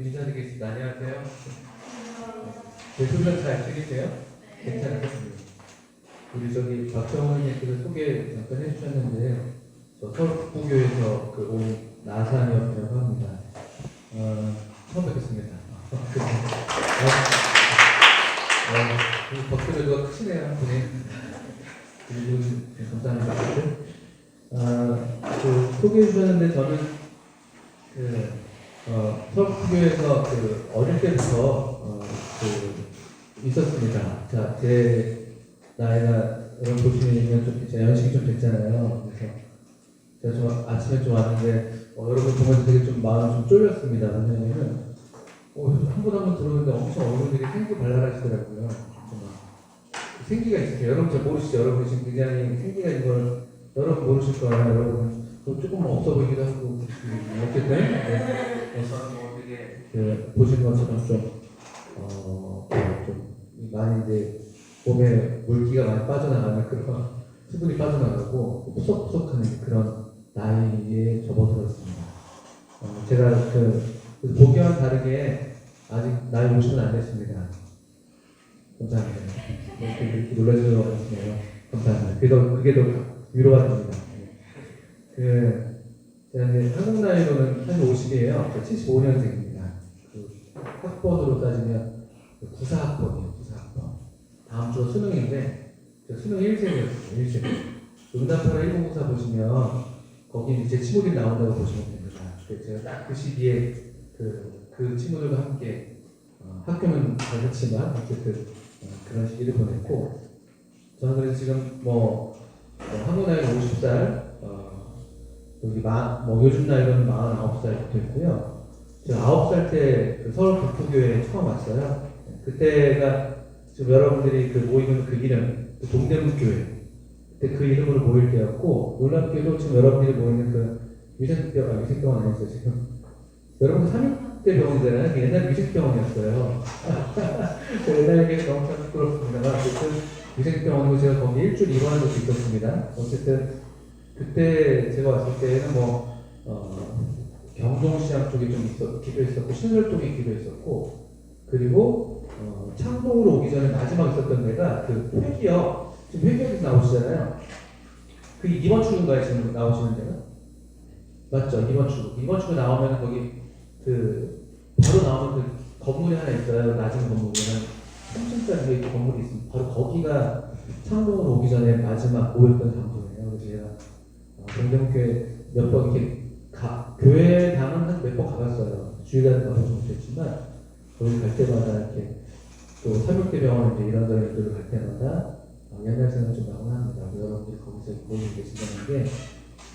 인사드리겠습니다. 안녕하세요. 제 소리가 잘 들리세요? 괜찮으세요? 우리 저기 박정훈님께서 소개 잠깐 해주셨는데 저 서울북부교에서 온 나산이었다고 합니다. 처음 뵙겠습니다. 박수가 크시네요, 한 분이. 그리고 감사합니다. 소개해 주셨는데 저는 서울북부교에서 어릴 때부터 있었습니다. 자, 제 나이가 여러분 보시면 좀 연식이 좀 됐잖아요. 그래서 제가 좀 아침에 좀 왔는데 여러분 보면서 되게 좀 마음이 좀 쫄렸습니다. 왜냐면은 한 분 한 분 들어오는데 엄청 얼굴들이 생기 발랄하시더라고요. 생기가 있으세요. 여러분 잘 모르시죠? 여러분 지금 굉장히 생기가 있는 걸 여러분 모르실 거예요. 여러분 조금 없어 보이기도 하고 어쨌든 저는 뭐 되게 보신 것처럼 좀 많이 이제 몸에 물기가 많이 빠져나가는 그런 수분이 빠져나가고 푸석푸석하는 그런 나이에 접어들었습니다. 제가 보기와는 다르게 아직 나이 50은 안 됐습니다. 감사합니다. 이렇게 놀라주셔서 고맙네요. 감사합니다. 그게 더 위로가 됩니다. 제가 이제 한국 나이로는 사실 50이에요. 75년생입니다. 학번으로 따지면 94학번이에요. 94학번. 다음 주가 수능인데 수능 1세대였어요. 1세대. 응답하라 1004 보시면 거기 제 친구들이 나온다고 보시면 됩니다. 제가 딱 그 시기에 그 친구들과 함께 학교는 다르지만 어쨌든 그런 시기를 보냈고 저는 그래서 지금 한국 나이는 50살 여기 요즘 나이로는 49살 됐고요. 제가 9살 때 서울 북부교회에 처음 왔어요. 그때가 지금 여러분들이 모이는 그 이름, 동대문교회. 그때 그 이름으로 모일 때였고, 놀랍게도 지금 여러분들이 모이는 위생병원 아니었어요, 지금. 여러분 3.6대 병원이잖아요. 옛날 위생병원이었어요. 옛날에 너무 참 부끄럽습니다만, 어쨌든 위생병원이고 제가 거기 일주일 입원한 적도 있었습니다. 어쨌든 그때 제가 왔을 때는 경동시장 쪽에 좀 기도했었고, 신설동에 기도했었고, 그리고 창동으로 오기 전에 마지막 있었던 데가 회기역, 지금 회기역에서 나오시잖아요. 그 2번 출구인가요, 지금 나오시는 데가? 맞죠? 2번 출구. 2번 출구 나오면 거기 바로 나오면 건물이 하나 있어요. 낮은 건물이 한 3층짜리 건물이 있습니다. 바로 거기가 창동으로 오기 전에 마지막 모였던 장소예요. 그래서 제가 동대문교회 몇 번 이렇게 교회당은 한 몇 번 가봤어요. 주일날 가보지 못했지만 거기 갈 때마다 이렇게 또 3.6대 병원 이런저런 데로 갈 때마다 옛날 생각 좀 나곤 합니다. 여러분들이 거기서 모이고 계신다는 게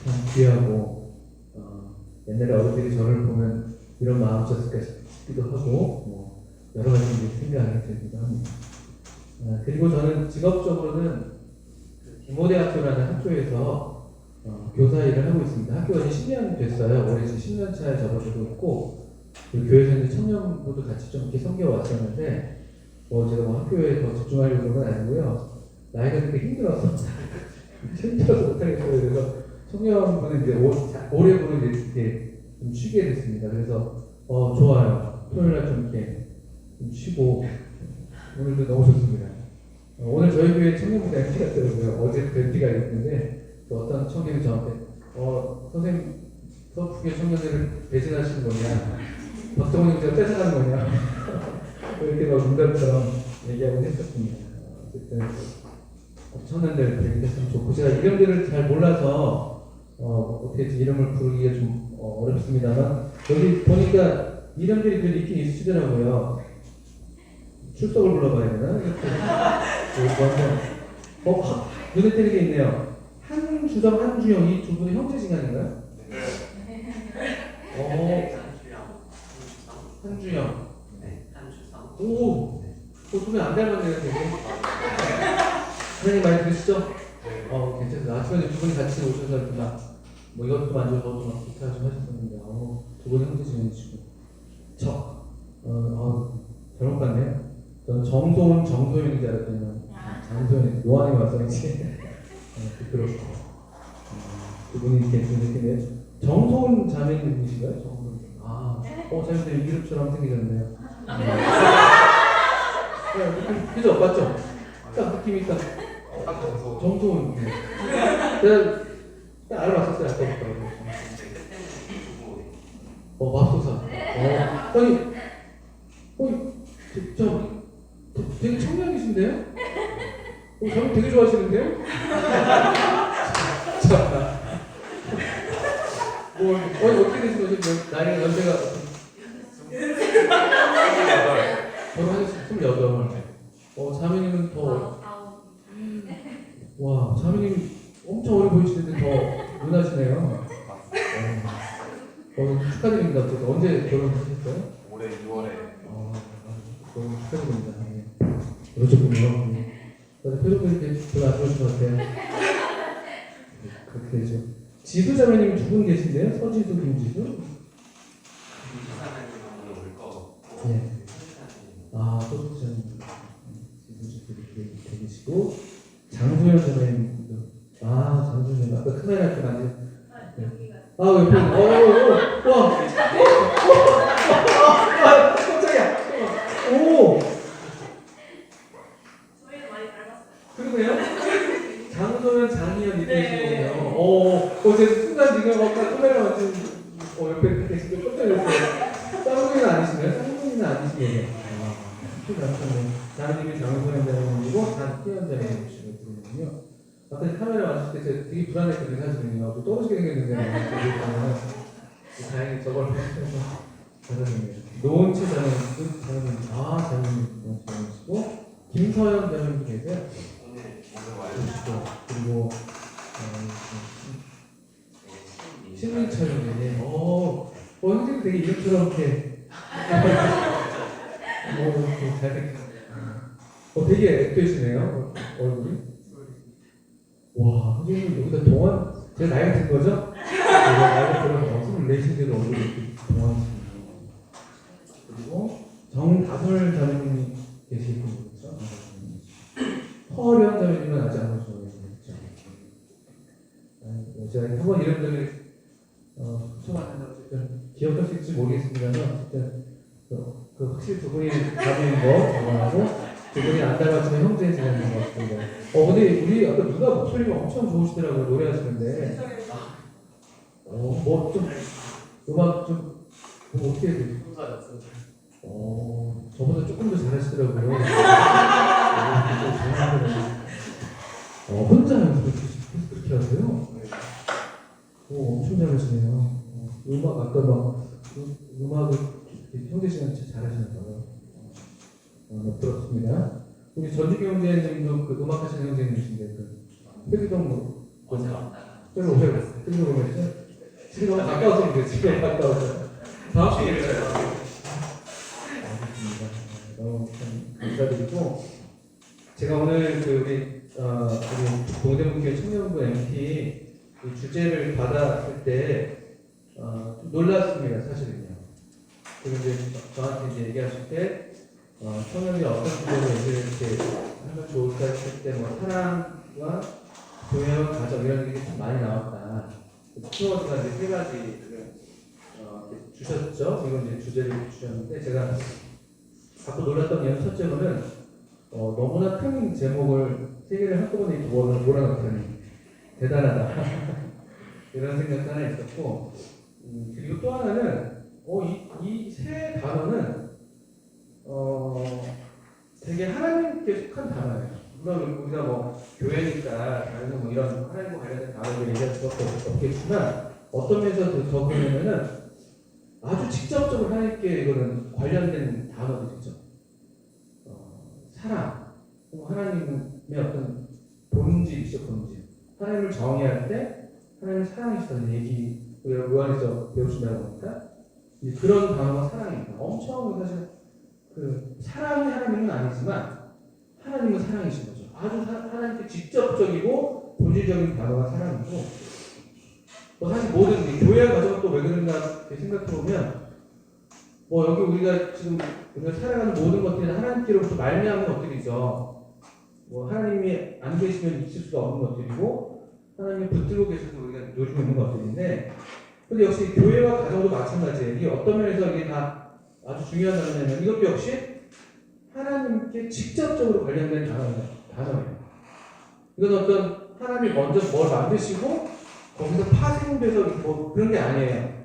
참 귀하고 옛날에 어른들이 저를 보면 이런 마음 쳤을까 싶기도 하고 여러 가지 생각이 들기도 합니다. 그리고 저는 직업적으로는 디모대학교라는 학교에서 교사 일을 하고 있습니다. 학교가 이제 10년 됐어요. 올해 지금 10년 차에 접어들고 있고 교회에서 이제 청년부도 같이 좀 이렇게 섬겨왔었는데 제가 학교에 더 집중하려는 건 아니고요. 나이가 되게 힘들어서 못하겠어요. 그래서 청년분은 이제 올해부는 이렇게 좀 쉬게 됐습니다. 그래서 좋아요. 토요일날 좀 이렇게 좀 쉬고 오늘도 너무 좋습니다. 오늘 저희 교회 청년부가 MT가 있더라고요. 어제 그 MT가 있는데 어떤 청년이 저한테 선생님 서울북교 청년들을 배신하시는 거냐, 박정훈 형제가 뺏어가는 거냐 이렇게 농담처럼 얘기하고 했었습니다. 어쨌든 청년들 뵙겠으면 좋고 제가 이름들을 잘 몰라서 어떻게 이름을 부르기가 좀 어렵습니다만 여기 보니까 이름들이 늘 있긴 있으시더라고요. 출석을 불러봐야 되나? 눈에 띄는 게 있네요. 한주정, 한주영 이 두 분이 형제지간인가요? 한주영. 네, 한주성. 두분 안 닮았네요, 되게. 선생님 많이 들으시죠? 괜찮습니다. 아침에 두 분이 같이 오셔서 이렇게 이것도 만져서 저것도 기타 좀 하셨었는데, 두 분이 형제지간이시고. 잘못 봤네요. 저는 정소은, 정소윤인 줄 알았더니, 장소윤, 요한이 와서 이제, 부끄럽고. 두 분이 이렇게 정소은 자매님이신가요? 정소은. 자매님 이름처럼 생기셨네요. 느낌, 그죠? 맞죠? 딱 느낌이 딱 정소은. 네. 내가 딱 알아봤었어요, 아까부터. 맙소사. 아니, 되게 청량이신데요? 저는 되게 좋아하시는데요? 자, 어떻게 되신 거죠? 나이가 연세가 결혼하셨어요? 28. 자매님은 더, 와, 자매님 엄청 어려 보이시는데 더 누나시네요. 축하드립니다. 언제 결혼하셨어요? 올해 6월에. 너무 축하드립니다. 그러셨군요. 표정이 별로 안 좋으신 것 같아요. 그렇게 되죠. 지수 자매님 두 분 계신데요? 서지수, 김지수? 네. 서지수 자매님. 지수 이렇게 계시고, 장소연 자매님도. 장소연 자매님. 아까 카메라 이렇게 만지. 옆에. 와. 깜짝이야. 오. 저희는 많이 닮았어요. 그러네요. 장소연, 장희연 이렇게 계시거든요. 제가 순간 지금 아까 카메라 만진 옆에 이렇게 계시고 깜짝 놀랐어요. 쌍둥이는 아니시네요? 쌍둥이는 아니시네요. 자매님이 장소연 자매님이고 장희연 자매님이시거든요. 아까 카메라 왔을 때 제가 되게 불안했거든요, 사실은요. 또 떨어지게 생겼는데, 다행히 저걸 해서 잘하셨네요. 노은채 자매님도 자매님이시고, 김서연 자매님도 계세요. 그리고, 신민철 자매님. 선생님 되게 이름처럼 이렇게. 잘생겼어요. 되게 액되시네요, 얼굴이. 와, 선생님 여기다 동안 제가 나이가 든 거죠? 나이가 들어서 24인데도 얼굴이 이렇게 동안이시네요. 그리고 정다솔 자매님이 계시고 그렇죠? 허련 자매님은 아직 안 오셨죠? 제가 한번 이름들을 소개하면서 기억할 수 있을지 모르겠습니다만 어쨌든 확실히 두 분이 가진 거 정하고 두 분이 안 닮았지만 형제의 지내는 것 같습니다. 근데 우리 아까 누가 목소리가 엄청 좋으시더라고요. 노래하시는데. 좀 음악 좀 어떻게 해야 되지? 저보다 조금 더 잘하시더라고요. 혼자 연습을 그렇게 하세요? 엄청 잘하시네요. 음악 아까 음악을 형제 시간 진짜 잘하시나 봐요. 부럽습니다. 우리 전주기 형제님도 그 음악 하시는 형제님이신데 회기동 저로 오셔요. 회기동 오면서 지금 너무 가까워서 그래요. 지금 가까워서 다음 주에 알겠습니다. 너무 감사드리고 제가 오늘 우리 동대문교회 청년부 MT 주제를 받았을 때 좀 놀랐습니다. 사실은요. 그리고 이제 저한테 이제 얘기하실 때 청년이 어떤 식으로 이렇게 하면 좋을까 했을 때 사랑과 교회와 가정 이런 얘기 좀 많이 나왔다. 키워드가 이제 세 가지를 주셨죠. 이건 이제 주제를 주셨는데 제가 자꾸 놀랐던 이유는 첫째로는 너무나 큰 제목을 세 개를 한꺼번에 몰아넣다니 대단하다. 이런 생각도 하나 있었고 그리고 또 하나는 이 세 단어는 되게 하나님께 속한 단어예요. 물론 우리가 교회니까 다른 이런 하나님과 관련된 단어를 얘기할 수밖에 없겠지만 어떤 면에서 더 그러면은 아주 직접적으로 하나님께 이거는 관련된 단어들이죠. 사랑, 하나님의 어떤 본질이죠, 본질. 하나님을 정의할 때 하나님을 사랑이시다는 얘기 우리가 요한에서 배우신다고 하니까 그런 단어가 사랑입니다. 엄청 사실 사랑이 하나님은 아니지만 하나님은 사랑이신 거죠. 아주 하나님께 직접적이고 본질적인 단어가 사랑이고 사실 모든 교회와 가정은 또 왜 그런가 이렇게 생각해보면 여기 우리가 지금 우리가 살아가는 모든 것들이 하나님께로부터 말미암은 것들이죠. 하나님이 안 계시면 있을 수가 없는 것들이고 하나님이 붙들고 계셔서 우리가 누리고 있는 것들인데 근데 역시 교회와 가정도 마찬가지예요. 이게 어떤 면에서 이게 다 아주 중요한 단어냐면 이것도 역시 하나님께 직접적으로 관련된 단어예요. 이건 어떤 하나님이 먼저 뭘 만드시고 거기서 파생돼서 뭐 그런 게 아니에요.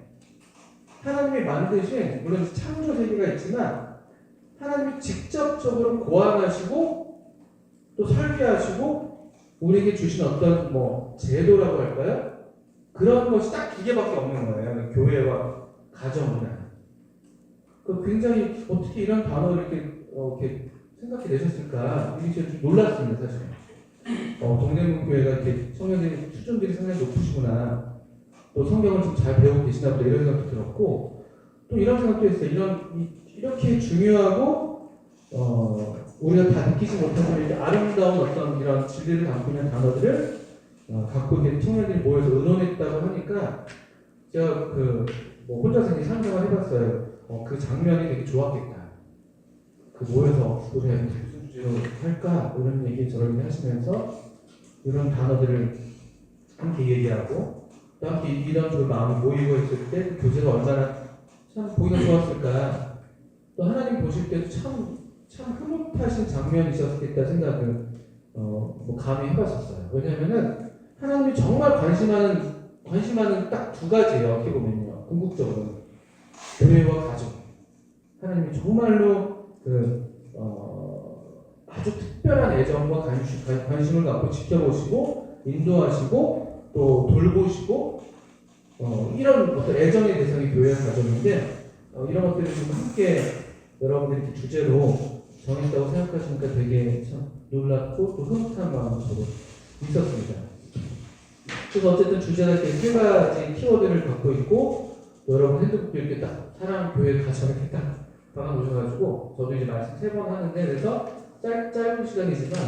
하나님이 만드신 물론 창조 세계가 있지만 하나님이 직접적으로 고안하시고 또 설계하시고 우리에게 주신 어떤 뭐 제도라고 할까요? 그런 것이 딱 기계밖에 없는 거예요. 교회와 가정이나. 그 굉장히 어떻게 이런 단어를 이렇게 생각해 내셨을까? 이게 좀 놀랐습니다, 사실. 동대문 교회가 이렇게 청년들이 수준들이 상당히 높으시구나. 또 성경을 좀 잘 배우고 계시나 보다 이런 생각도 들었고 또 이런 생각도 했어요. 이렇게 중요하고 우리가 다 느끼지 못하는 이렇게 아름다운 어떤 이런 진리를 담고 있는 단어들을 갖고 있는 청년들이 모여서 의논했다고 하니까 제가 뭐 혼자서 이제 상상을 해봤어요. 그 장면이 되게 좋았겠다. 모여서 우리가 무슨 주제로 할까 이런 얘기 저런 하시면서 이런 단어들을 함께 얘기하고 또 함께 이런 쪽으로 마음이 모이고 있을 때 그 교제가 얼마나 참 보기가 좋았을까. 또 하나님 보실 때도 참 흐뭇하신 장면이 있었겠다 생각을 뭐 감히 해봤었어요. 왜냐하면은 하나님이 정말 관심하는 딱 두 가지예요. 어떻게 보면요. 궁극적으로 교회와 가족. 하나님이 정말로 아주 특별한 애정과 관심을 갖고 지켜보시고 인도하시고 또 돌보시고 이런 어떤 애정의 대상이 교회와 가정인데 이런 것들을 좀 함께 여러분들이 이렇게 주제로 정했다고 생각하시니까 되게 참 놀랍고 또 흐뭇한 마음이 저도 있었습니다. 그래서 어쨌든 주제가 이렇게 세 가지 키워드를 갖고 있고 여러분 핸드북도 이렇게 딱 사랑 교회 가정 이렇게 딱 박아놓으셔가지고 저도 이제 말씀 3번 하는데 그래서 짧은 시간이지만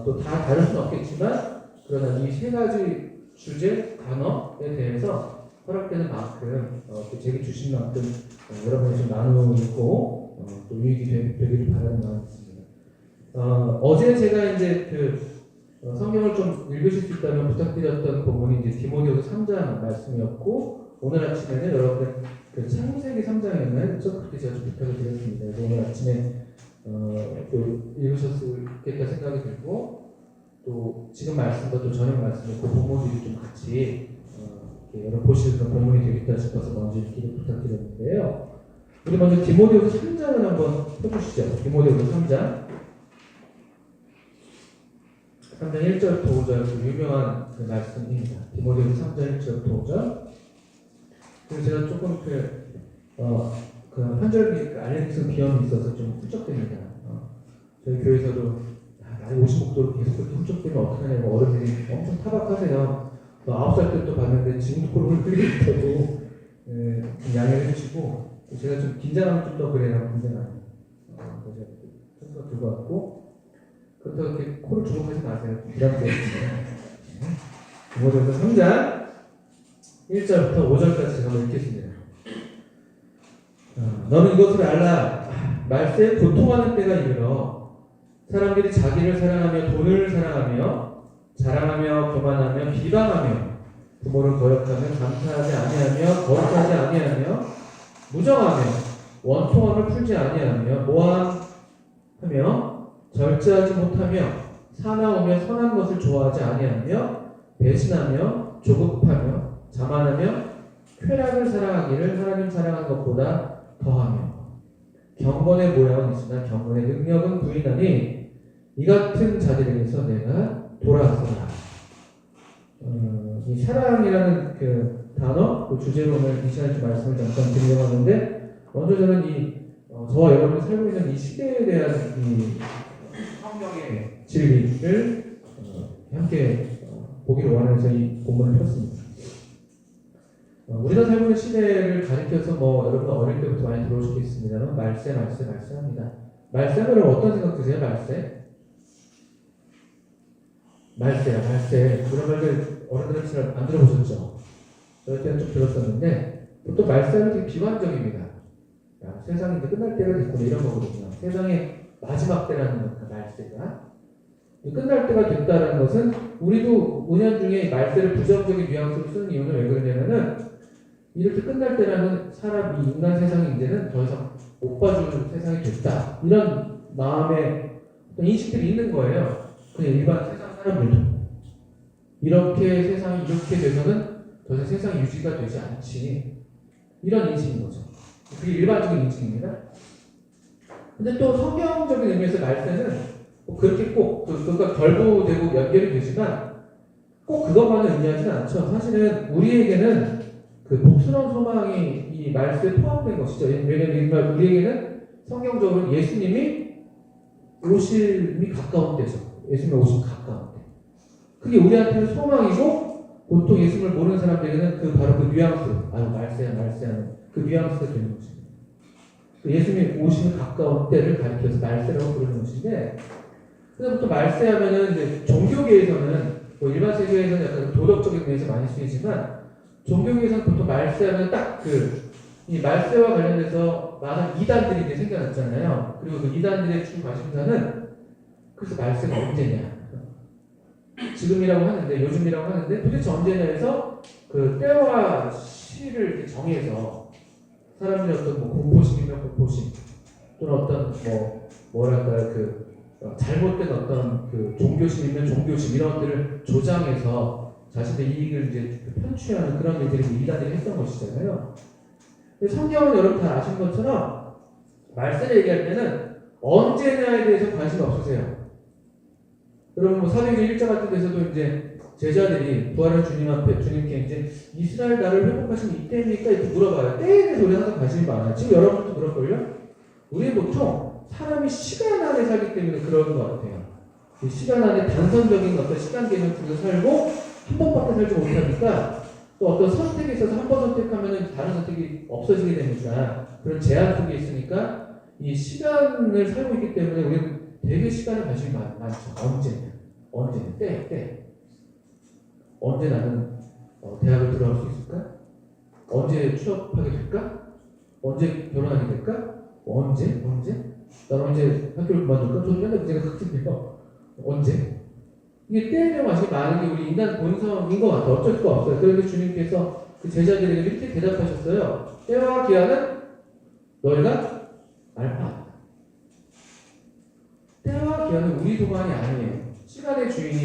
또 다 다를 수는 없겠지만 그러나 이 세 가지 주제 단어에 대해서 허락되는 만큼 제게 주신 만큼 여러분이 좀 나누고 또 유익이 되기를 바라는 마음이 있습니다. 어제 제가 이제 성경을 좀 읽으실 수 있다면 부탁드렸던 부분이 이제 디모데후서 3장 말씀이었고 오늘 아침에는 여러분들 창세기 3장이었나요? 그렇죠? 그렇게 제가 좀 부탁을 드렸습니다. 그래서 오늘 아침에 또 읽으셨겠다 생각이 들고 또 지금 말씀과 또 저녁 말씀과 그 본문들이 좀 같이 여러분 보실 그런 본문이 되겠다 싶어서 먼저 읽기를 부탁드렸는데요. 우리 먼저 디모데후서 3장을 한번 펴주시죠. 디모데후서 3장 1절부터 5절 그 유명한 그 말씀입니다. 디모데후서 3장 1절부터 5절. 그리고 제가 조금 한절 알레르기성 비염이 있어서 좀 훌쩍됩니다. 저희 교회에서도 나이 50목도로 계속 그렇게 훌쩍되면 어떡하냐고 어른들이 엄청 타박하세요. 9살 때부터 봤는데 지금도 코를 흘리고 있다고 좀 양해를 해주시고 제가 좀 긴장하면 좀 더 그래요. 긴장하면. 그래서 청소가 들고 왔고 그렇다고 이렇게 코를 주목하지 마세요. 부담스럽습니다. 디모데후서 3장 1절부터 5절까지 제가 한번 읽겠습니다. 너는 이것을 알라. 말세에 고통하는 때가 이르러 사람들이 자기를 사랑하며 돈을 사랑하며 자랑하며 교만하며 비방하며 부모를 거역하며 감사하지 아니하며 거룩하지 아니하며 무정하며 원통함을 풀지 아니하며 모함하며 절제하지 못하며 사나우며 선한 것을 좋아하지 아니하며 배신하며 조급하며 자만하며 쾌락을 사랑하기를 하나님 사랑하는 것보다 더하며 경건의 모양은 있으나 경건의 능력은 부인하니 이 같은 자들에게서 내가 돌아서라. 이 사랑이라는 그 단어, 그 주제로 오늘 이 시간에 좀 말씀을 잠깐 드리려고 하는데 먼저 저는 저와 여러분이 살고 있는 이 시대에 대한 이 성경의 진리를 함께 보기를 원해서 이 본문을 폈습니다. 우리가 살고 있는 시대를 가리켜서 여러분 어릴 때부터 많이 들어오시겠습니다만 말세합니다. 말세하면 어떤 생각 드세요? 말세. 그런 말들 어른들은 잘 안 들어보셨죠? 저희 때는 좀 들었었는데 보통 말세는 되게 비관적입니다. 세상이 이제 끝날 때가 됐구나 이런 거거든요. 세상의 마지막 때라는 겁니다. 말세가. 끝날 때가 됐다는 것은 우리도 은연중에 말세를 부정적인 뉘앙스로 쓰는 이유는 왜 그러냐면은 이렇게 끝날 때라는 사람, 이 인간 세상이 이제는 더 이상 못 봐줄 세상이 됐다. 이런 마음의 어떤 인식들이 있는 거예요. 그냥 일반 세상 사람들도. 이렇게 세상이 이렇게 돼서는 더 이상 세상이 유지가 되지 않지. 이런 인식인 거죠. 그게 일반적인 인식입니다. 근데 또 성경적인 의미에서 말세는 뭐 그렇게 꼭, 그러니까 결부되고 연결이 되지만 꼭 그것만을 의미하지는 않죠. 사실은 우리에게는 그 복스러운 소망이 이 말세에 포함된 것이죠. 왜냐하면 우리에게는 성경적으로 예수님이 오심이 가까운 때죠. 예수님이 오심 가까운 때. 그게 우리한테는 소망이고 보통 예수님을 모르는 사람들에게는 바로 그 뉘앙스, 말세야 하는 그 뉘앙스가 되는 것입니다. 예수님이 오심이 가까운 때를 가리켜서 말세라고 부르는 것인데, 그다음 또 말세하면은 이제 종교계에서는 뭐 일반 세계에서는 약간 도덕적인 면에서 많이 쓰이지만 종교계에서는 보통 말세하면 딱 이 말세와 관련해서 많은 이단들이 이제 생겨났잖아요. 그리고 그 이단들의 주 관심사는 그래서 말세가 언제냐? 지금이라고 하는데, 요즘이라고 하는데 도대체 언제냐 해서 그 때와 시를 이렇게 정해서 사람들이 어떤 뭐 공포심이면 공포심 또는 어떤 잘못된 어떤 그 종교심이면 종교심 이런 것들을 조장해서 자신의 이익을 이제 편취하는 그런 일들이 이단들이 했던 것이잖아요. 근데 성경은 여러분 다 아신 것처럼 말세를 얘기할 때는 언제냐에 대해서 관심이 없으세요. 여러분 뭐 사도행전 1장 같은 데서도 이제 제자들이 부활한 주님 앞에 주님께 이제 이스라엘 나라를 회복하시면 이때입니까? 이렇게 물어봐요. 때에 대해서 우리가 항상 관심이 많아요. 지금 여러분도 그럴걸요? 우리는 보통 사람이 시간 안에 살기 때문에 그런 것 같아요. 이 시간 안에 단선적인 어떤 시간 개념 속에서 살고 한 번밖에 살지 못하니까 또 어떤 선택에 있어서 한 번 선택하면 다른 선택이 없어지게 되니까 그런 제한 속에 있으니까 이 시간을 살고 있기 때문에 우리는 되게 시간에 관심이 많죠. 언제냐. 때. 언제 나는 대학을 들어갈 수 있을까? 언제 취업하게 될까? 언제 결혼하게 될까? 언제? 난 언제 학교를 그만둘까? 저는 맨날 그 생각하거든요. 언제? 이게 때에 대한 관심이 많은 게 우리 인간 본성인 것 같아요. 어쩔 수가 없어요. 그런데 주님께서 그 제자들에게 이렇게 대답하셨어요. 때와 기한은 너희가 알 바 아니다. 때와 기한은 우리 도만이 아니에요. 시간의 주인이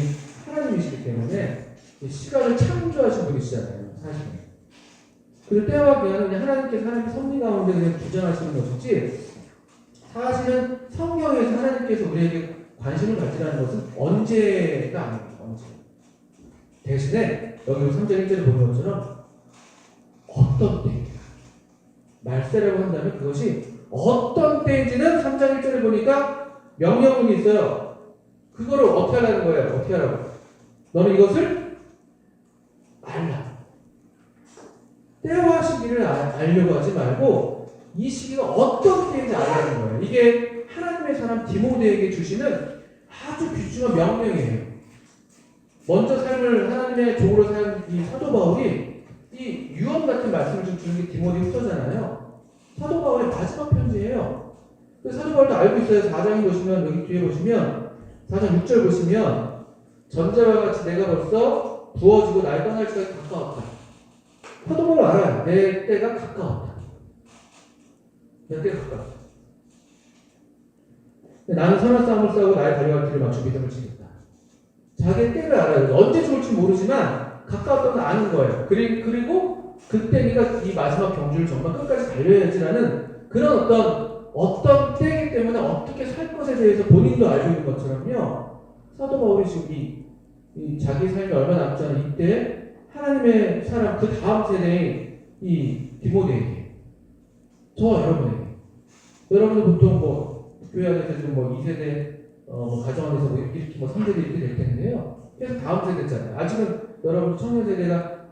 하나님이시기 때문에 시간을 창조하신 분이시잖아요. 사실은. 그리고 때와 기한은 그냥 하나님의 섭리 가운데 그냥 주장하시는 것이지, 사실은 성경에서 하나님께서 우리에게 관심을 가지라는 것은 언제가 아닙니다. 언제. 대신에 여기 3절 1절에 보는 것처럼 어떤 때, 말세라고 한다면 그것이 어떤 때인지는 3장 1절에 보니까 명령문이 있어요. 그거를 어떻게 하라는 거예요? 어떻게 하라고? 너는 이것을 알라. 때와 시기를 알려고 하지 말고 이 시기가 어떤 때인지 알라는 거예요. 이게 하나님의 사람 디모데에게 주시는 아주 귀중한 명령이에요. 먼저 삶을 하나님의 종으로 산 이 사도 바울이 이 유언 같은 말씀을 좀 주는 게 디모데 후서잖아요. 사도 바울의 마지막 편지예요. 사도 바울도 알고 있어요. 4장에 보시면, 여기 뒤에 보시면 4장 6절 보시면 전자와 같이 내가 벌써 부어지고 날 떠날 시간이 가까웠다. 사도 바울 알아요. 내 때가 가까웠다. 내 때가 가까웠다. 나는 선한 싸움을 싸우고 나의 달려갈 길을 맞추고 믿음을 지켰다. 자기의 때를 알아요. 언제 죽을지 모르지만 가까웠다는 걸 아는 거예요. 그리고 그때 네가 이 마지막 경주를 정말 끝까지 달려야지라는 그런 어떤 때이기 때문에 어떻게 살 것에 대해서 본인도 알고 있는 것처럼요. 사도 바울이 지금 이 자기 삶이 얼마 남지 않은 이때 하나님의 사람 그 다음 세대인 이 디모데에게, 저 여러분은 보통 교회 안에서 지금 2세대 가정 안에서 이렇게 3세대 이렇게 될 텐데요. 그래서 다음 세대잖아요. 아직은 여러분 청년 세대가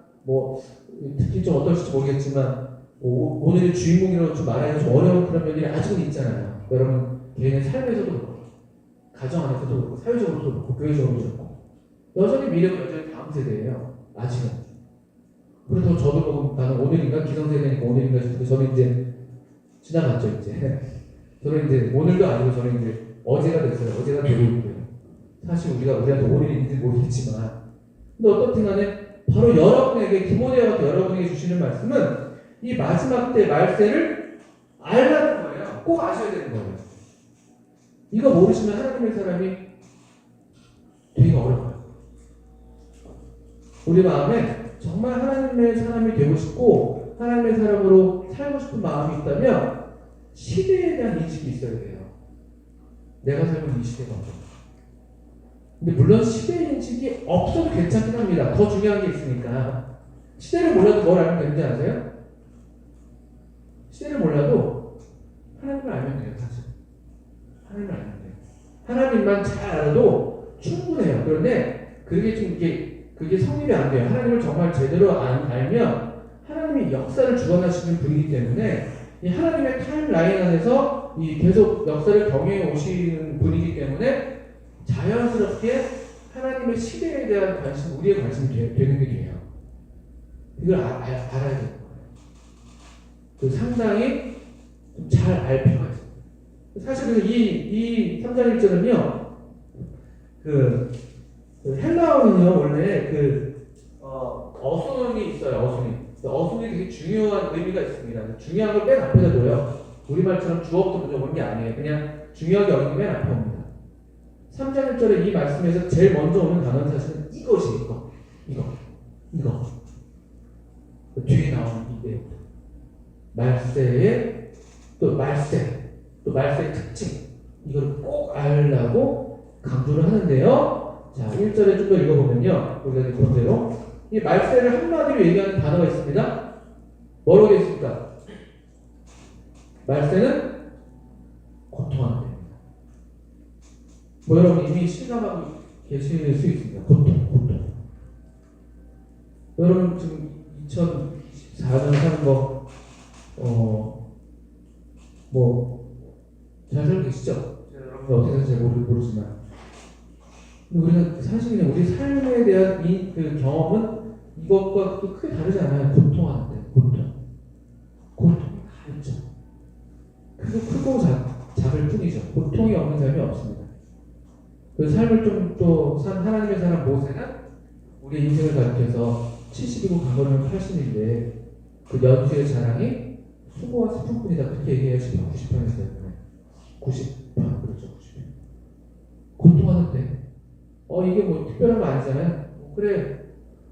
특히 좀 어떨지 모르겠지만 오늘의 주인공이라고 좀 말하기가 좀 어려운 그런 면이 아직은 있잖아요. 여러분 개인의 삶에서도 그렇고 가정 안에서도 그렇고 사회적으로도 그렇고 교회적으로도 그렇고 여전히 미래가 여전히 다음 세대예요. 아직은. 그래서 저도 나는 오늘인가 기성세대니까 오늘인가 싶은데 저는 이제 지나갔죠 이제. 저는 이제 오늘도 아니고 저는 이제 어제가 됐어요. 어제가 되고 있고요. 사실 우리한테 오늘인지 모르겠지만 근데 어떻든 간에 바로 여러분에게 디모데와 여러분에게 주시는 말씀은 이 마지막 때 말세를 알라는 거예요. 꼭 아셔야 되는 거예요. 이거 모르시면 하나님의 사람이 되게 어려워요. 우리 마음에 정말 하나님의 사람이 되고 싶고 하나님의 사람으로 살고 싶은 마음이 있다면 시대에 대한 인식이 있어야 돼요. 내가 살고 이 시대가 어떤 근데 물론 시대 인식이 없어도 괜찮긴 합니다. 더 중요한 게 있으니까. 시대를 몰라도 뭘 알면 되는지 아세요? 시대를 몰라도 하나님을 알면 돼요. 사실 하나님을 알면 돼요. 하나님만 잘 알아도 충분해요. 그런데 그게 좀 그게 성립이 안 돼요. 하나님을 정말 제대로 알면 하나님이 역사를 주관하시는 분이기 때문에 이 하나님의 타임라인 안에서 이 계속 역사를 경영해 오시는 분이기 때문에 자연스럽게 하나님의 시대에 대한 관심, 우리의 관심이 되는 게 돼요. 이걸 알아야 되는 거예요. 그 상당히 좀 잘 알 필요가 있어요. 사실 이 3장 1절은요, 그 헬라어는요, 원래 어순이 있어요, 어순이. 어순이 되게 중요한 의미가 있습니다. 중요한 걸 맨 앞에다 둬요. 우리말처럼 주어부터 먼저 오는 게 아니에요. 그냥 중요하게 여기는 맨 앞에 옵니다. 3장 1절에 이 말씀에서 제일 먼저 오는 단어는 사실은 이것이 이거. 그 뒤에 나오는 이 내용. 말세의 말세의 특징. 이걸 꼭 알라고 강조를 하는데요. 자, 1절에 좀 더 읽어보면요. 우리가 그런 대로 이 말세를 한마디로 얘기하는 단어가 있습니다. 뭐라고 되어 있습니까? 말세는 고통하는 데입니다. 뭐 여러분 이미 실감하고 계실 수 있습니다. 고통. 여러분 지금 2024년 사는 거 잘 살고 계시죠? 여러분 어떻게 사는지 모르지만 우리가 사실 그냥 우리 삶에 대한 그 경험은 이것과 크게 다르지 않아요. 고통하는데 고통이 다 있죠. 크고 작을 뿐이죠. 고통이 없는 삶이 없습니다. 그 삶을 좀 또 산 하나님의 사람 모세는 우리의 인생을 가르쳐서 70이고 강건하면 80인데 그 연수의 자랑이 수고와 슬픔뿐이다. 그렇게 얘기해야지 90편에서 90편 그렇죠. 90편 고통하는데 이게 뭐 특별한 거 아니잖아요. 그래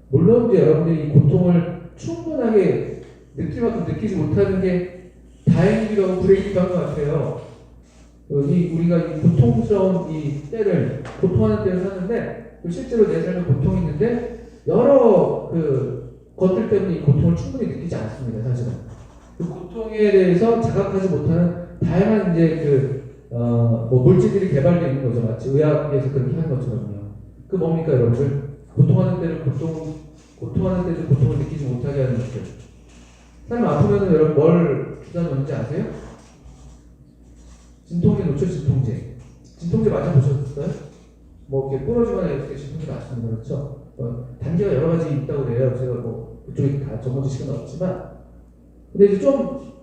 물론 이제 여러분들이 이 고통을 충분하게 느낄 만큼 느끼지 못하는 게 다행이기도 하고 불행이기도 한 것 같아요. 우리가 이 고통스러운 이 때를 고통하는 때를 사는데 실제로 내 삶에 고통이 있는데 여러 그 것들 때문에 이 고통을 충분히 느끼지 않습니다. 사실은 그 고통에 대해서 자각하지 못하는 다양한 이제 뭐 물질들이 개발되어 있는 거죠. 마치 의학에서 그렇게 하는 것처럼요. 그 뭡니까 여러분들? 고통하는 때를 고통하는 때도 고통을 느끼지 못하게 하는 것들. 삶 아프면은 여러분 뭘 주사 놓는지 아세요? 진통제 놓죠, 진통제. 진통제 맞아보셨어요? 뭐 이렇게 부러지거나 이렇게 진통제 맞습니다. 그렇죠? 단계가 여러 가지 있다고 그래요. 제가 뭐 그쪽에 다 전문 지식은 없지만. 근데 이제 좀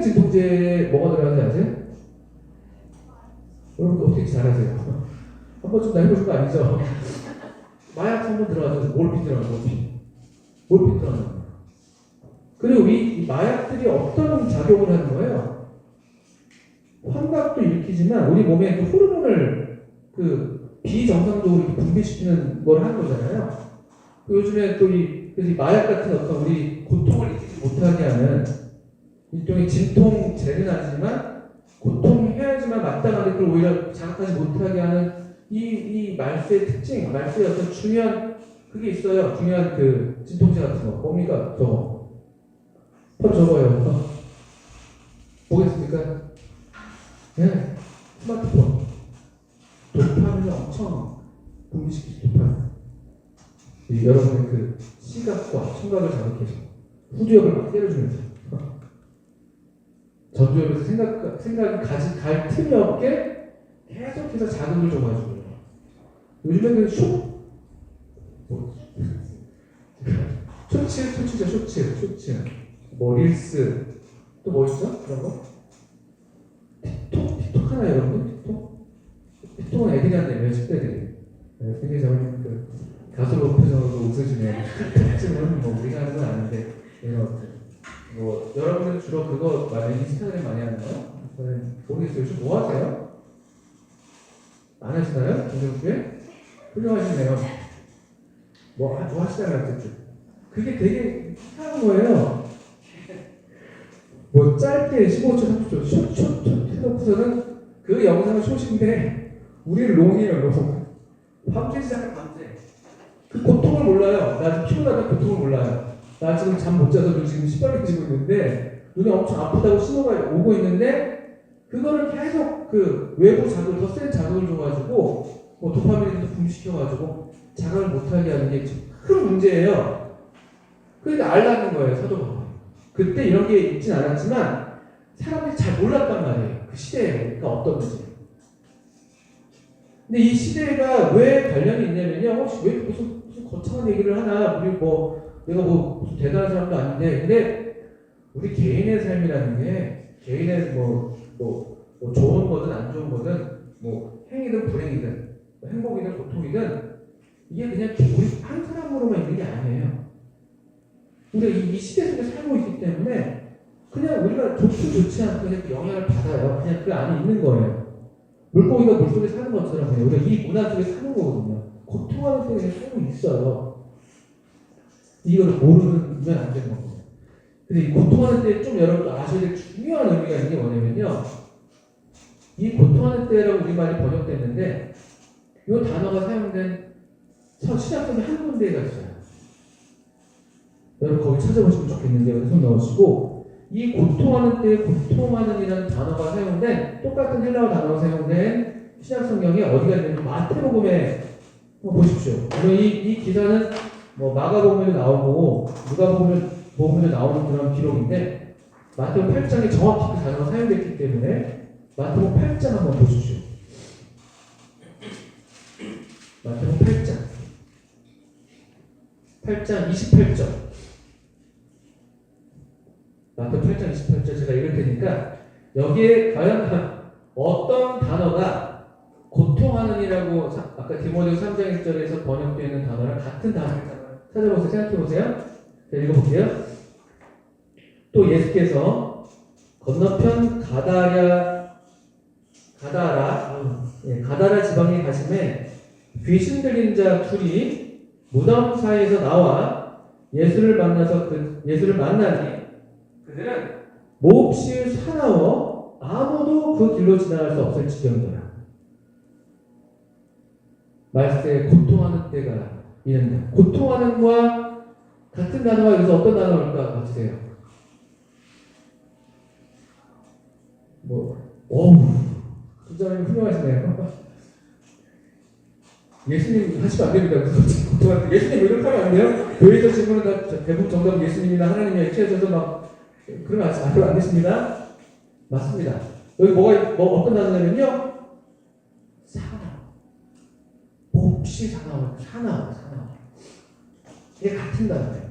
진통제에 뭐가 들어가는지 아세요? 여러분 어떻게 잘 아세요? 한 번쯤 다 해보신 거 아니죠? 마약 성분 들어가서 몰핀 들어가요, 몰핀 들어가는 거예요. 그리고 이 마약들이 어떤 작용을 하는 거예요? 환각도 일으키지만 우리 몸에 그 호르몬을 비정상적으로 분비시키는 걸 하는 거잖아요. 요즘에 또 그래서 이 마약 같은 어떤 우리 고통을 느끼지 못하게 하는 일종의 진통제는 아니지만 고통해야지만 마땅한데 그걸 오히려 자각하지 못하게 하는 이 말세의 특징, 말세의 어떤 중요한 그게 있어요. 중요한 그 진통제 같은 거. 뭡니까? 저거. 바로 저거예요. 보겠습니까? 네. 스마트폰. 도파민을 엄청 분비시키죠. 도파민. 여러분의 그 시각과 청각을 자극해서 후두엽을 막 때려주면서 전두엽에서 생각이 갈 틈이 없게 계속해서 자극을 줘가지고 요즘에는 쇼츠 뭐 릴스 또 뭐 있어? 그런 거? 틱톡 하나요 여러분? 틱톡은 애들이 한대요 10대들이 굉장히 재밌는 그 가수로 표정으로 웃으시네요 틱톡은 뭐 우리가 하는 건 아닌데 이런 것들 뭐 여러분은 주로 그거 많이 인스타그램 많이 하나요? 모르겠어요. 요즘 뭐 하세요? 안 하시나요? 김정수에? 훌륭하시네요. 뭐 하시잖아요, 어쨌든. 그게 되게 이상한 거예요. 뭐 짧게 15초, 30초, 슛 해놓고서는 그 영상은 숏인데 우리는 롱이에요, 롱. 밤새 시작해, 밤새. 그 고통을 몰라요. 나 지금 피곤하다 고통을 몰라요. 나 지금 잠 못 자서 지금 시뻘개지고 있는데 눈이 엄청 아프다고 신호가 오고 있는데 그거를 계속 그 외부 자극, 더 센 자극을 줘가지고 뭐 도파민을 분비시켜가지고 자각을 못하게 하는 게 큰 문제예요. 그러니까 알라는 거예요, 사도가. 그때 이런 게 있진 않았지만 사람들이 잘 몰랐단 말이에요. 그 시대가 어떤 건지. 근데 이 시대가 왜 관련이 있냐면요. 혹시 왜 무슨 거창한 얘기를 하나, 우리 내가 무슨 대단한 사람도 아닌데, 근데 우리 개인의 삶이라는 게 개인의 좋은 거든 안 좋은 거든 행이든 불행이든 행복이든 고통이든 이게 그냥 우리 한 사람으로만 있는 게 아니에요. 우리가 이 시대 속에 살고 있기 때문에 그냥 우리가 좋지 않고 그냥 영향을 받아요. 그냥 그 안에 있는 거예요. 물고기가 물속에 사는 것처럼 그냥 우리가 이 문화 속에 사는 거거든요. 고통하는 때 그냥 살고 있어요. 이거를 모르면 안 되는 거거든요. 근데 이 고통하는 때 좀 여러분도 아셔야 될 중요한 의미가 있는 게 뭐냐면요. 이 고통하는 때라고 우리말이 번역됐는데 이 단어가 사용된 시작점이 한 군데가 있어요. 여러분 거기 찾아보시면 좋겠는데 손 넣으시고 이 고통하는 때에 고통하는이라는 단어가 사용된 똑같은 헬라어 단어가 사용된 신약성경에 어디가 있냐면 마태복음에 보십시오. 이 기사는 마가복음에도 나오고 누가복음에도 나오는 그런 기록인데 마태복음 8장에 정확히 그 단어가 사용됐기 때문에 마태복음 8장 한번 보십시오. 마태복음 8장 28절. 마태복음 8장 28절 제가 읽을 테니까 여기에 과연 어떤 단어가 고통하는이라고 아까 디모데후서 3장 1절에서 번역되어 있는 단어랑 같은 단어를 찾아보세요. 생각해보세요. 자, 읽어볼게요. 또 예수께서 건너편 가다라 지방에 가심에 귀신 들린 자 둘이 무덤 사이에서 나와 예수를 만나니 그들은 몹시 사나워 아무도 그 길로 지나갈 수 없을 지경이더라. 말세 고통하는 때가 이른다. 고통하는과 같은 단어가 여기서 어떤 단어일까 맞으세요? 부장님 훌륭하시네요. 예수님 하시면 안 됩니다. 고통하는 때 예수님 이렇게 하면 안 돼요? 교회에서 질문은 다 대부분 정답은 예수님이나 하나님이 취해져서 그러면 안 되십니다. 맞습니다. 여기 어떤 단어냐면요. 몹시 사나워. 이게 같은 단어예요.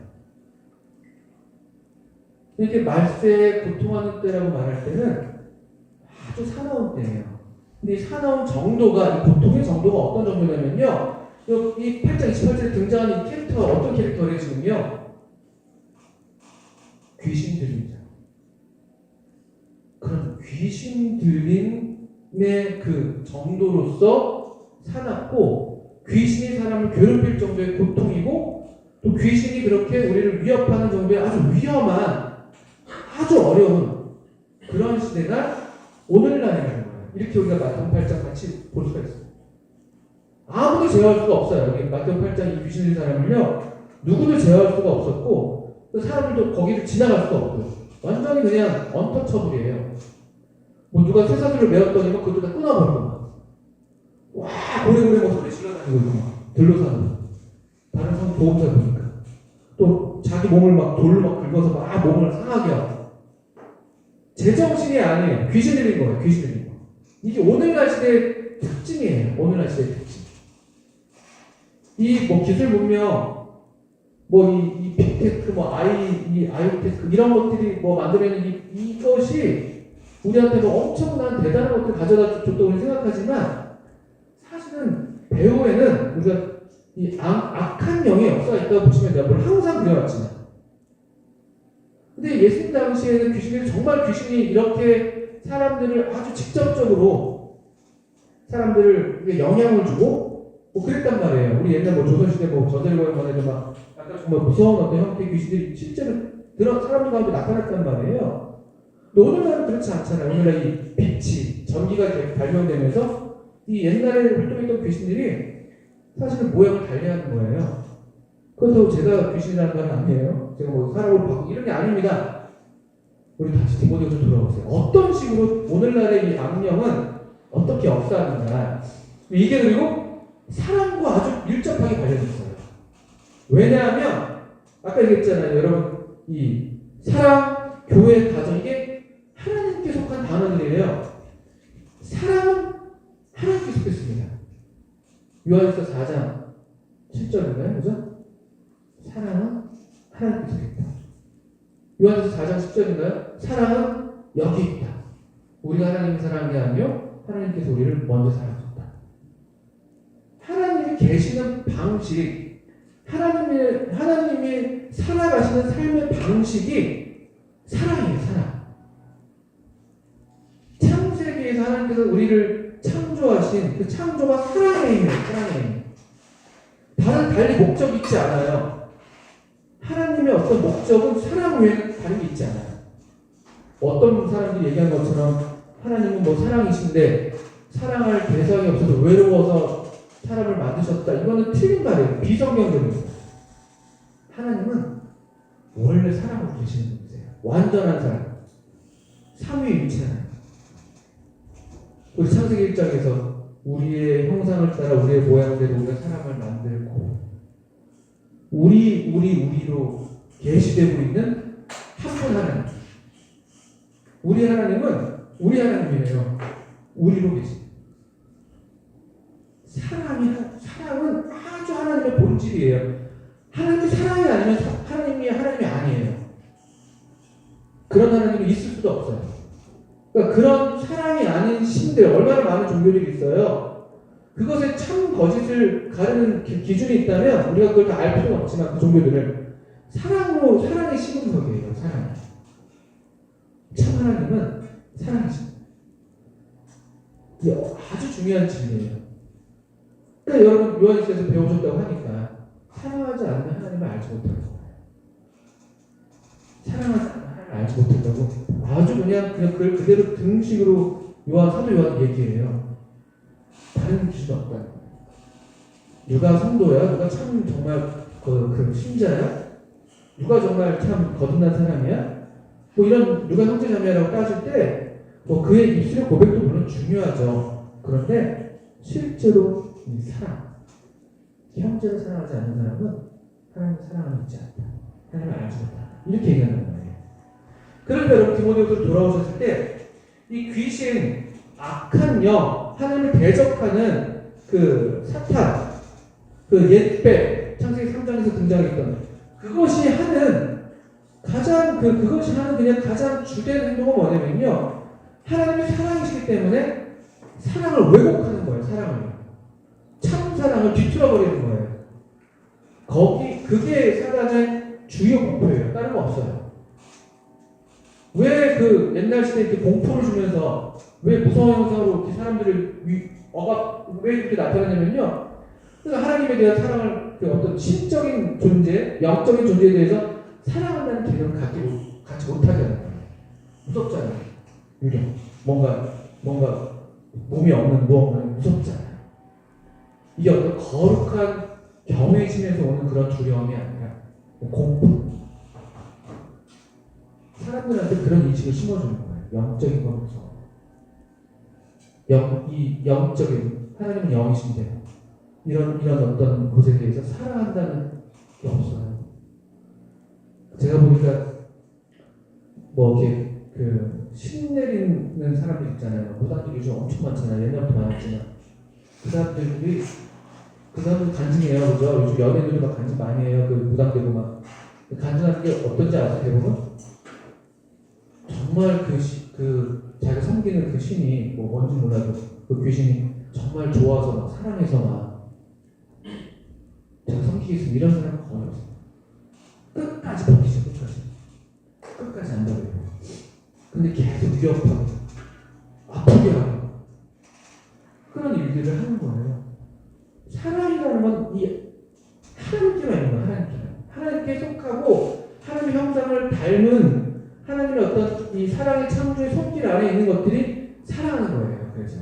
이렇게 말세에 고통하는 때라고 말할 때는 아주 사나운 때예요. 근데 이 사나운 정도가, 이 고통의 정도가 어떤 정도냐면요. 이 8장 28절에 등장하는 이 캐릭터가 어떤 캐릭터를 지금요? 귀신 들린 자. 그런 귀신 들림의 그 정도로서 사납고 귀신이 사람을 괴롭힐 정도의 고통이고 또 귀신이 그렇게 우리를 위협하는 정도의 아주 위험한 아주 어려운 그런 시대가 오늘날이라는 거예요. 이렇게 우리가 마태복음 8장 같이 볼 수가 있어요. 아무도 제어할 수가 없어요. 여기 마태복음 8장 이 귀신 들린 사람을요. 누구도 제어할 수가 없었고 그 사람들도 거기를 지나갈 수가 없고요. 완전히 그냥 언터처블이에요. 누가 쇠사슬로 메었더니 그것도 다 끊어버리고 와 고래고래 소리 질러다니고 있고 들로 사는 다른 성 보험사 보니까 또 자기 몸을 돌로 긁어서 몸을 상하게 하고 제정신이 아니에요. 귀신 들린 거예요. 귀신 들린 거. 이게 오늘날 시대의 특징이에요. 오늘날 시대의 특징. 이 기술 문명 이 빅테크 아이오테크 이런 것들이 만들어내는 이것이 우리한테 엄청난 대단한 것들을 가져다 줬다고 생각하지만 사실은 배후에는 우리가 이 악한 영의 역사가 있다고 보시면 돼요. 항상 그래왔지만 근데 예수님 당시에는 귀신들이 정말 귀신이 이렇게 사람들을 아주 직접적으로 사람들을 영향을 주고 뭐 그랬단 말이에요. 우리 옛날 뭐 조선시대 뭐 저절고행만 해도 막 약간 정말 무서운 어떤 형태의 귀신들이 실제로 사람들 가운데 나타났단 말이에요. 근데 오늘날은 그렇지 않잖아요. 오늘날 이 빛이 전기가 발명되면서 이 옛날에 활동했던 귀신들이 사실은 모양을 달리하는 거예요. 그것도 제가 귀신이라는 건 아니에요. 제가 뭐 사람을 바꾸고 이런 게 아닙니다. 우리 다시 디모데후서 돌아오세요. 어떤 식으로 오늘날의 이 악령은 어떻게 역사하는가. 이게 그리고 사랑과 아주 밀접하게 관련이 있어요. 왜냐하면 아까 얘기했잖아요. 여러분 이 사랑, 교회, 가정 이게 하나님께 속한 단어들이에요. 사랑은 하나님께 속했습니다. 요한일서 4장 7절인가요? 그죠? 사랑은 하나님께 속했다. 요한일서 4장 10절인가요? 사랑은 여기 있다. 우리가 하나님을 사랑한 게 아니요 하나님께서 우리를 먼저 사랑하셨다. 하나님이 계시는 방식, 하나님이 살아가시는 삶의 방식이 사랑이에요. 사랑. 창세기에서 하나님께서 우리를 창조하신 그 창조가 사랑의 힘이에요. 사랑의 힘. 달리 목적이 있지 않아요. 하나님의 어떤 목적은 사랑 외에는 다른 게 있지 않아요. 어떤 사람들이 얘기한 것처럼 하나님은 뭐 사랑이신데 사랑할 대상이 없어서 외로워서 사람을 만드셨다. 이거는 틀린 말이에요. 비성경적입니다. 하나님은 원래 사랑으로 계시는 분이세요. 완전한 사랑. 삼위일체는. 우리 창세기 1장에서 우리의 형상을 따라 우리의 모양대로 우리가 사람을 만들고 우리로 계시되고 있는 한 분 하나님. 우리 하나님은 우리 하나님이래요. 우리로 계시. 사랑은 아주 하나님의 본질이에요. 하나님이 사랑이 아니면 하나님이 아니에요. 그런 하나님이 있을 수도 없어요. 그러니까 그런 사랑이 아닌 신들 얼마나 많은 종교들이 있어요. 그것에 참 거짓을 가르는 기준이 있다면 우리가 그걸 다 알 필요는 없지만 그 종교들을 사랑의 신분석이에요. 사랑. 참 하나님은 사랑이십니다. 이게 아주 중요한 진리예요. 그러니까 여러분 요한일서에서 배우셨다고 하니까 사랑하지 않는 하나님을 알지 못하는 거예요. 사랑하지 않는 하나님을 알지 못한다고 아주 그냥 그걸 그대로 등식으로 사도 요한 얘기해요. 다른 기준 없다는 거예요. 누가 성도야? 누가 참 정말 그 신자야? 누가 정말 참 거듭난 사람이야? 뭐 이런 누가 형제자매라고 따질 때 뭐 그의 입술의 고백도 물론 중요하죠. 그런데 실제로 이 사랑, 형제를 사랑하지 않는 사람은 하나님을 사랑하지 믿지 않다. 하나님을 알지 못한다. 이렇게 얘기한단 말이에요. 그런데 여러분 디모데후서 돌아오셨을 때 이 귀신, 악한 영, 하나님을 대적하는 그 사탄, 그 옛배, 창세기 3장에서 등장했던 그것이 하는 그냥 가장 주된 행동은 뭐냐면요. 하나님이 사랑이시기 때문에 사랑을 왜곡하는 거예요. 참 사랑을 뒤틀어버리는 거예요. 그게 사단의 주요 목표예요. 다른 거 없어요. 왜 그 옛날 시대에 이렇게 공포를 주면서 왜 무서운 형상으로 이렇게 사람들을 왜 이렇게 나타나냐면요. 그러니까 하나님에 대한 사랑을 어떤 신적인 존재, 영적인 존재에 대해서 사랑한다는 개념을 갖지 못하게 하는 거예요. 무섭잖아요. 유령. 뭔가 몸이 없는 무언가는 무섭잖아요. 이게 어떤 거룩한 경외심에서 오는 그런 두려움이 아니라 공포. 사람들한테 그런 인식을 심어주는 거예요. 영적인 건 무서워. 이 영적인 하나님은 영이신데 이런 어떤 것에 대해서 사랑한다는 게 없어요. 제가 보니까 뭐 이렇게 신 내리는 사람들 있잖아요. 무당들 요즘 엄청 많잖아요. 옛날부터 많았지만 그 사람들 간증해요. 그죠? 요즘 연예인들도 막 간증 많이 해요. 그 무당되고 막 간증하는 게 어떤지 아세요? 대부분? 정말 자기가 섬기는 그 신이 뭐 뭔지 몰라도 그 귀신이 정말 좋아서 막 사랑해서 막 제가 섬기겠습니다. 이런 사람은 거의 없어요. 끝까지 버티죠. 끝까지. 끝까지 안 버려요. 근데 계속 위협하고 아프게 하고 그런 일들을 하는 거예요. 사랑이라는 건 이 하나님께만 있는 거예요. 하나님께 속하고 하나님의 형상을 닮은 하나님의 어떤 이 사랑의 창조의 손길 안에 있는 것들이 사랑하는 거예요. 그래서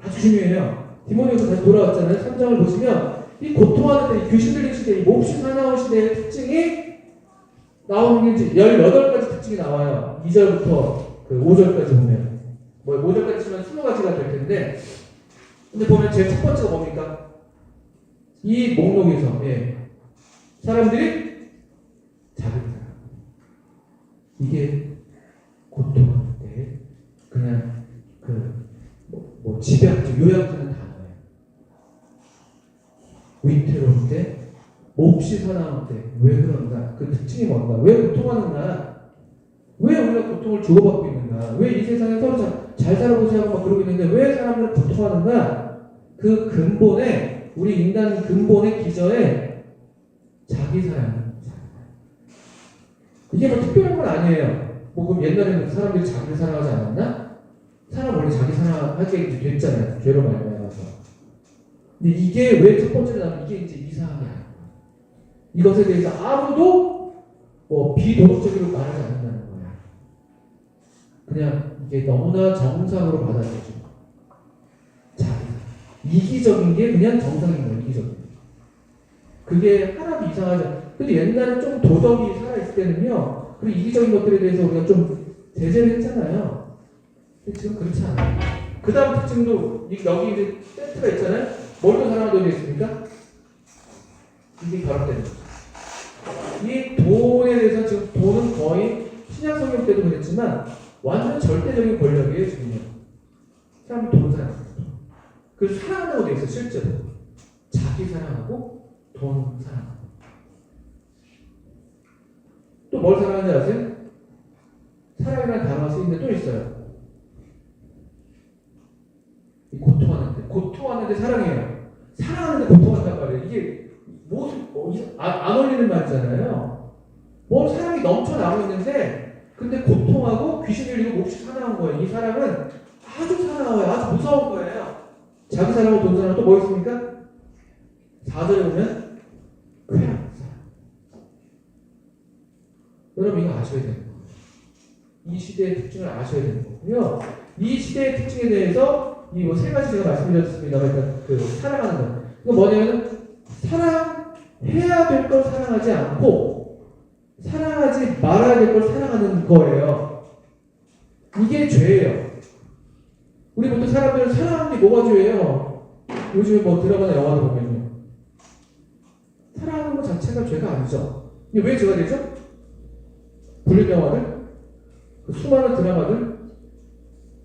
아주 중요해요. 디모데후서 다시 돌아왔잖아요. 3장을 보시면 이 고통하는 때, 이 귀신 들린 시대, 이 몹시 사나운 시대의 특징이 나오는 게 18가지 특징이 나와요. 2절부터 그 5절까지 보면. 뭐 5절까지 치면 20가지가 될 텐데, 근데 보면 제일 첫 번째가 뭡니까? 이 목록에서, 사람들이 자기 사랑. 이게 고통할 때, 그냥 집약적, 요약하는 단어예요. 위태로울 때, 몹시 사나운 때, 왜 그런가? 그 특징이 뭔가? 왜 고통하는가? 왜 우리가 고통을 주고받고 있는가? 왜 이 세상에 서로 잘 살아보자 하고 막 그러고 있는데 왜 사람들은 고통하는가? 그 근본에, 우리 인간 근본의 기저에 자기 사랑. 이게 뭐 특별한 건 아니에요. 뭐 그럼 옛날에는 사람들이 자기를 사랑하지 않았나? 사람 원래 자기 사랑하게 됐잖아요. 죄로 말미암아서. 근데 이게 왜 첫 번째로 나오면 이게 이제 이상하게 하는 거예요. 이것에 대해서 아무도 비도덕적으로 말하지 않는다는 거예요. 그냥 이게 너무나 정상으로 받아들여지고 이기적인 게 그냥 정상인 거예요. 이기적인. 그게 하나도 이상하죠. 근데 옛날에 좀 도덕이 살아있을 때는요, 그리고 이기적인 것들에 대해서 우리가 좀 제재를 했잖아요. 근데 지금 그렇지 않아요. 그 다음 특징도, 여기 이제 세트가 있잖아요. 뭘로 사랑하도록 되어 있습니까? 이게 결합되는 거죠. 이 돈에 대해서 지금 돈은 거의 신약 성경 때도 그랬지만, 완전 절대적인 권력이에요, 지금요. 사람이 돈 사랑합니다. 그래서 사랑한다고 되어 있어요, 실제로. 자기 사랑하고, 돈 사랑하고. 또 뭘 사랑하는지 아세요? 사랑이라는 단어가 쓰이는데 또 있어요. 이 고통하는데 사랑해요. 사랑하는데 고통한단 말이에요. 이게 안 어울리는 말이잖아요. 사랑이 넘쳐나고 있는데 근데 고통하고 귀신 들리고 몹시 사나운 거예요. 이 사랑은 아주 사나워요. 아주 무서운 거예요. 자기 사랑하고 돈 사랑은 또 뭐 있습니까? 4절에 보면 쾌락 사랑. 여러분 이거 아셔야 되는 거예요. 이 시대의 특징을 아셔야 되는 거고요. 이 시대의 특징에 대해서 이 세 가지 제가 말씀드렸습니다. 그러니까 사랑하는 거. 이거 뭐냐면 사랑해야 될 걸 사랑하지 않고 사랑하지 말아야 될 걸 사랑하는 거예요. 이게 죄예요. 우리 보통 사람들은 사랑하는 게 뭐가 죄예요? 요즘에 드라마나 영화를 보면요. 사랑하는 것 자체가 죄가 아니죠. 근데 왜 죄가 되죠? 불륜 영화들, 수많은 드라마들,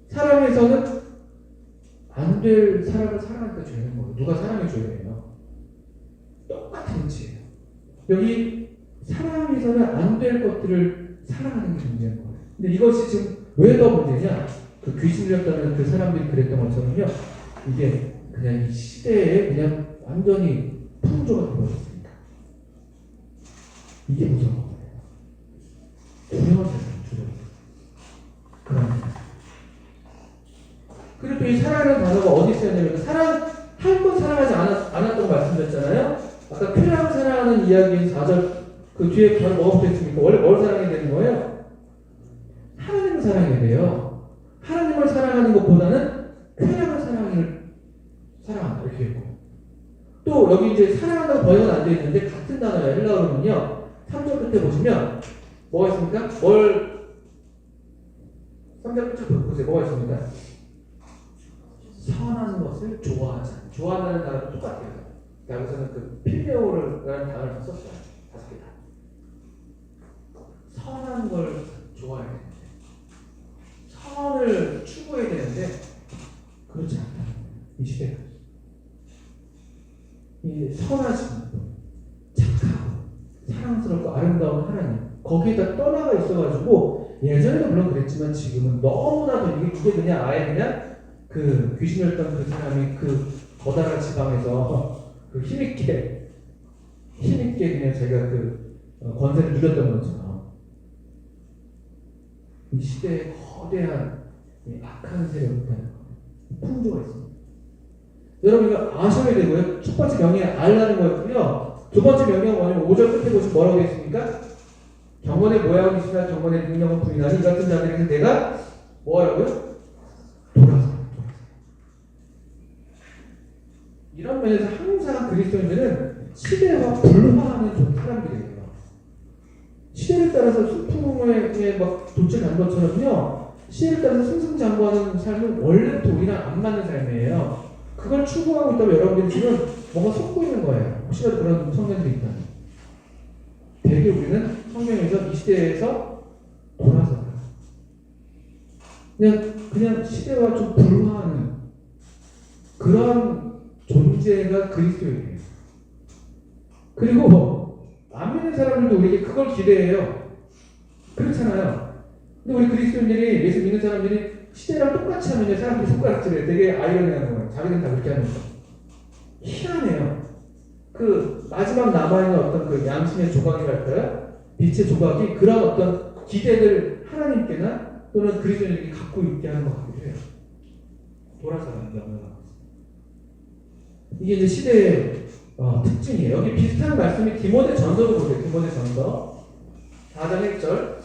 사랑에서는 안 될 사람을 사랑하니까 죄는 거예요. 누가 사랑의 죄예요? 똑같은 짓이에요. 여기 사랑에서는 안 될 것들을 사랑하는 게 문제인 거예요. 근데 이것이 지금 왜 더 문제냐? 그 귀신 들렸다는 그 사람들이 그랬던 것처럼요. 이게 그냥 이 시대에 그냥 완전히 풍조가 되어버렸습니다. 이게 무서운 거예요. 두려운 세상, 두려운 세상. 그런 그리고 또 이 사랑이라는 단어가 어디 쓰였냐면 사랑할 건 사랑하지 않았다고 말씀드렸잖아요. 아까 쾌락을 사랑하는 이야기인 4절 그 뒤에 바로 뭐가 붙어있습니까? 원래 뭘 사랑해야 되는 거예요? 하나님을 사랑해야 돼요. 하나님을 사랑하는 것보다는 쾌락을 사랑한다 이렇게 있고 또 여기 이제 사랑한다고 번역은 안 되어 있는데 같은 단어예요. 헬라어로는요. 3절 끝에 보시면 뭐가 있습니까? 3절 끝에 보세요. 뭐가 있습니까? 선한 것을 좋아하지 않는. 좋아한다는 단어도 똑같아요. 여기서는 그 필레오라는 단어를 썼어요. 5개 다. 선한 걸 좋아해야 되는데 선을 추구해야 되는데 그렇지 않다는 거예요. 이 시대가. 이 선하신 분, 착하고 사랑스럽고 아름다운 하나님 거기에다 떠나가 있어가지고 예전에도 물론 그랬지만 지금은 너무나도 이게 그냥 아예 그냥 그 귀신이었던 그 사람이 그 거다란 지방에서 그 힘있게 그냥 자기가 그 권세를 누렸던 것처럼 이 시대에 거대한 악한 세력이 풍조가 있습니다. 여러분 이거 아셔야 되고요. 첫 번째 명예 알라는 거였고요. 두 번째 명예가 뭐냐면 5절 끝에 보시면 뭐라고 되어 있습니까? 경건의 모양은 있으나 경건의 능력은 부인하니 이 같은 자들에게 내가 뭐라고요? 돌아서. 이런 면에서 항상 그리스도인들은 시대와 불화하는 사람들이에요. 시대를 따라서 순풍에 막 도착한 것처럼요. 시대를 따라서 승승장구하는 삶은 원래부터 우리랑 안 맞는 삶이에요. 그걸 추구하고 있다면 여러분들이 지금 뭔가 속고 있는 거예요. 혹시라도 그런 성경들이 있다면. 되게 우리는 성경에서 이 시대에서 돌아서 그냥 시대와 좀 불화하는 그런 존재가 그리스도인이에요. 그리고 안 믿는 사람들도 우리에게 그걸 기대해요. 그렇잖아요. 근데 우리 그리스도인들이 예수 믿는 사람들이 시대랑 똑같이 하면 사람들이 손가락질해. 되게 아이러니한 거예요. 자기는 다 그렇게 하는 거. 희한해요. 그 마지막 남아있는 어떤 그 양심의 조각이랄까요? 빛의 조각이 그런 어떤 기대를 하나님께나 또는 그리스도인에게 갖고 있게 하는 것 같기도 해요. 돌아서는 영향을. 이게 이제 시대의 특징이에요. 여기 비슷한 말씀이 디모데전서도 보세요. 디모데전서 4장 1절.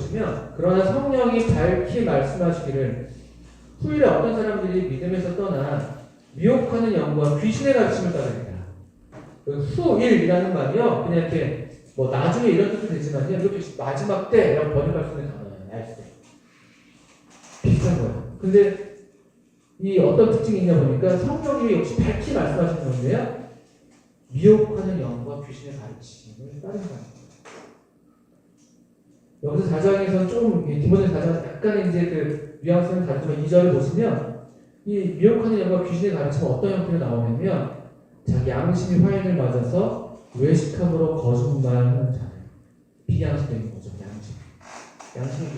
보시면 그러나 성령이 밝히 말씀하시기를 후일에 어떤 사람들이 믿음에서 떠나 미혹하는 영과 귀신의 가르침을 따르리라. 후일이라는 말이요 그냥 이렇게 뭐 나중에 이런 뜻도 되지만요 이렇게 마지막 때라고 번역할 수 있는 단어예요. 날 때. 비슷한 거예요. 근데 이 어떤 특징이 있냐 보니까 성령이 역시 밝히 말씀하시는 건데요 미혹하는 영과 귀신의 가르침을 따르는 거예요. 여기서 4장에서 좀, 디모데 4장은 약간 이제 그 뉘앙스는 다르지만 2절을 보시면 이 미혹하는 영과 귀신의 가르침은 어떤 형태로 나오냐면 자기 양심이 화인을 맞아서 외식함으로 거짓말하는 자들. 비양심적인 거죠, 양심. 양심이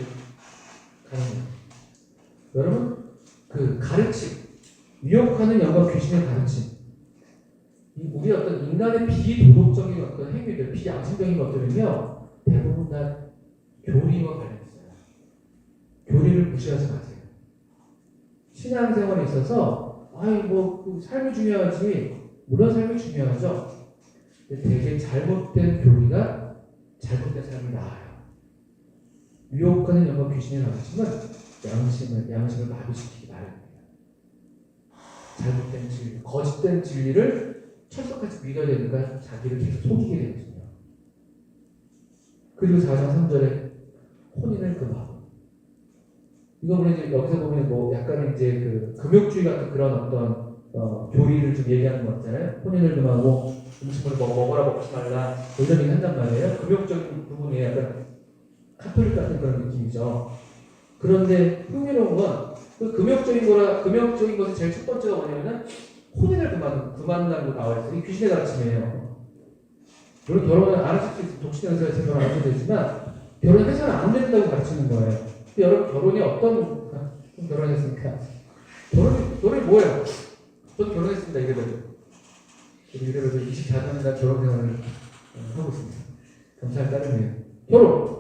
가는 거예요. 여러분, 그 가르침, 미혹하는 영과 귀신의 가르침. 우리 어떤 인간의 비도덕적인 어떤 행위들, 비양심적인 것들은요, 대부분 다 교리와 관련있어요. 교리를 무시하지 마세요. 신앙생활에 있어서 삶이 중요하지. 물론 삶이 중요하죠. 근데 되게 잘못된 교리가 잘못된 삶이 나아요. 유혹하는 영과 귀신의 가르침은 양심을 마비시키기 마련입니다. 잘못된 진리, 거짓된 진리를 철석같이 믿어야 되니까 자기를 계속 속이게 되거든요. 그리고 4장 3절에 혼인을 금하고. 이거 보면 이제 여기서 보면 뭐 약간 이제 그 금욕주의 같은 그런 어떤 교리를 좀 얘기하는 거 같잖아요. 혼인을 금하고 음식을 먹어라 먹지 말라 이런 얘기 한단 말이에요. 금욕적인 부분이 약간 카톨릭 같은 그런 느낌이죠. 그런데 흥미로운 건 그 금욕적인 것의 제일 첫 번째가 뭐냐면은 혼인을 금한다고 나와 있어요. 이 귀신의 가르침이에요. 물론 결혼을 안 하실 수 있으면 독신연세에서 결혼 안 하셔도 되지만 결혼해서는 안 된다고 가르치는 거예요. 여러분 결혼이 어떤 결혼했습니까? 결혼이 뭐예요? 저도 결혼했습니다. 이래봬도 24년이나 결혼 생활을 하고 있습니다. 감사할 따름이에요. 결혼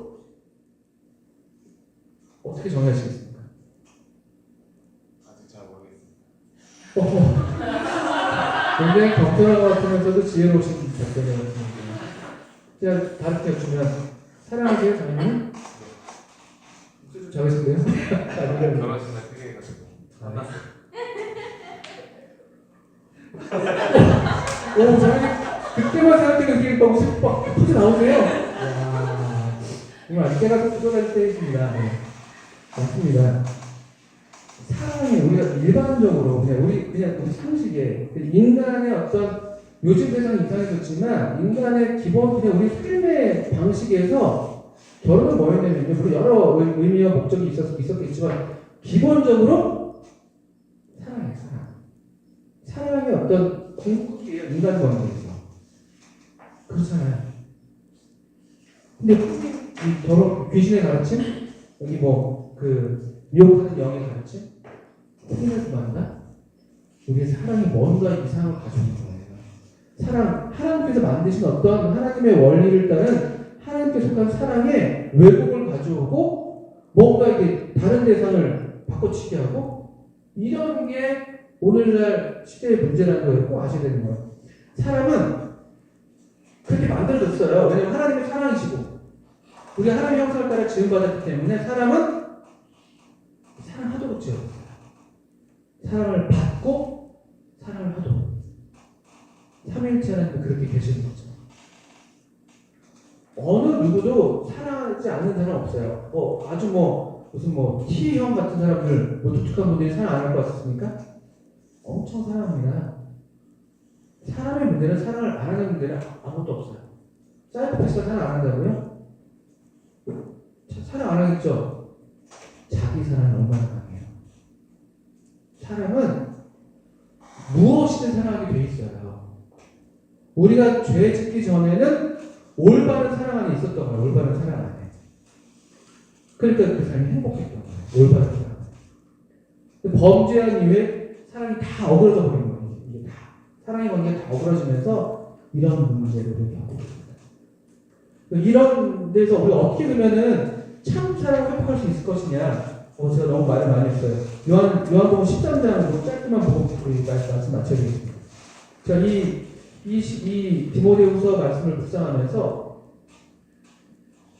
어떻게 정의하시겠습니까? 아직 잘 모르겠습니다. 굉장히 격렬한 것 같으면서도 지혜로우신 답변을 같습니다. 제가 다르게 여쭈면 사랑하세요, 장님? 목소리 좀 작으신데요? 결혼식 날 크게 해가지고 만났어요. 오, 장님 그때만 생각해도 이렇게 막 웃음이 막 터져 나오세요? 와, 정말 아직 때가 쏟아질 때입니다. 네. 맞습니다. 사랑이 우리가 일반적으로 그냥 우리 상식에 인간의 어떤 요즘 세상은 이상해졌지만 인간의 기본 그냥 우리 삶의 방식에서 결혼은 뭐였냐면요. 물론 여러 의미와 목적이 있었겠지만 기본적으로 사랑이에요. 사랑의 어떤 궁극이에요. 인간 관계에서. 그렇잖아요. 근데 이 결혼 귀신의 가르침 여기 미혹하는 영의 가르침 혼인을 금한다? 우리의 사랑이 뭔가 이상을 가져오는 거예요. 사랑, 하나님께서 만드신 어떤 하나님의 원리를 따른 하나님께 속한 사랑에 왜곡을 가져오고 뭔가 이게 다른 대상을 바꿔치기 하고 이런 게 오늘날 시대의 문제라는 걸 꼭 아셔야 되는 거예요. 사람은 그렇게 만들어졌어요. 왜냐하면 하나님의 사랑이시고 우리가 하나님의 형상을 따라 지음받았기 때문에 사람은 사랑하도록 지었어요. 사랑을 받고 사랑을 하도록. 삼위일체 하나님은 그렇게 계시는 거죠. 어느 누구도 사랑하지 않는 사람 없어요. 아주 무슨 T형 같은 사람들, 독특한 분들이 사랑 안 할 것 같습니까? 엄청 사랑합니다. 사람의 문제는 사랑을 안 하는 문제는 아무것도 없어요. 사이코패스가 사랑 안 한다고요? 사랑 안 하겠죠? 자기 사랑은 얼마나 강해요. 사람은 무엇이든 사랑하게 돼 있어요. 우리가 죄 짓기 전에는 올바른 사랑 안에 있었던 거예요. 올바른 사랑 안에. 그러니까 그 사람이 행복했던 거예요. 올바른 사랑. 범죄한 이후에 사랑이 다 어그러져 버린 거예요. 이게 다. 사랑의 관계가 다 어그러지면서 이런 문제를 겪고 있습니다. 이런 데서 우리가 어떻게 되면은 참 사랑을 회복할 수 있을 것이냐. 제가 너무 말을 많이 했어요. 요한복음 13장으로 짧게만 보고 우리 말씀 마쳐드리겠습니다. 자, 이 디모데후서 말씀을 묵상하면서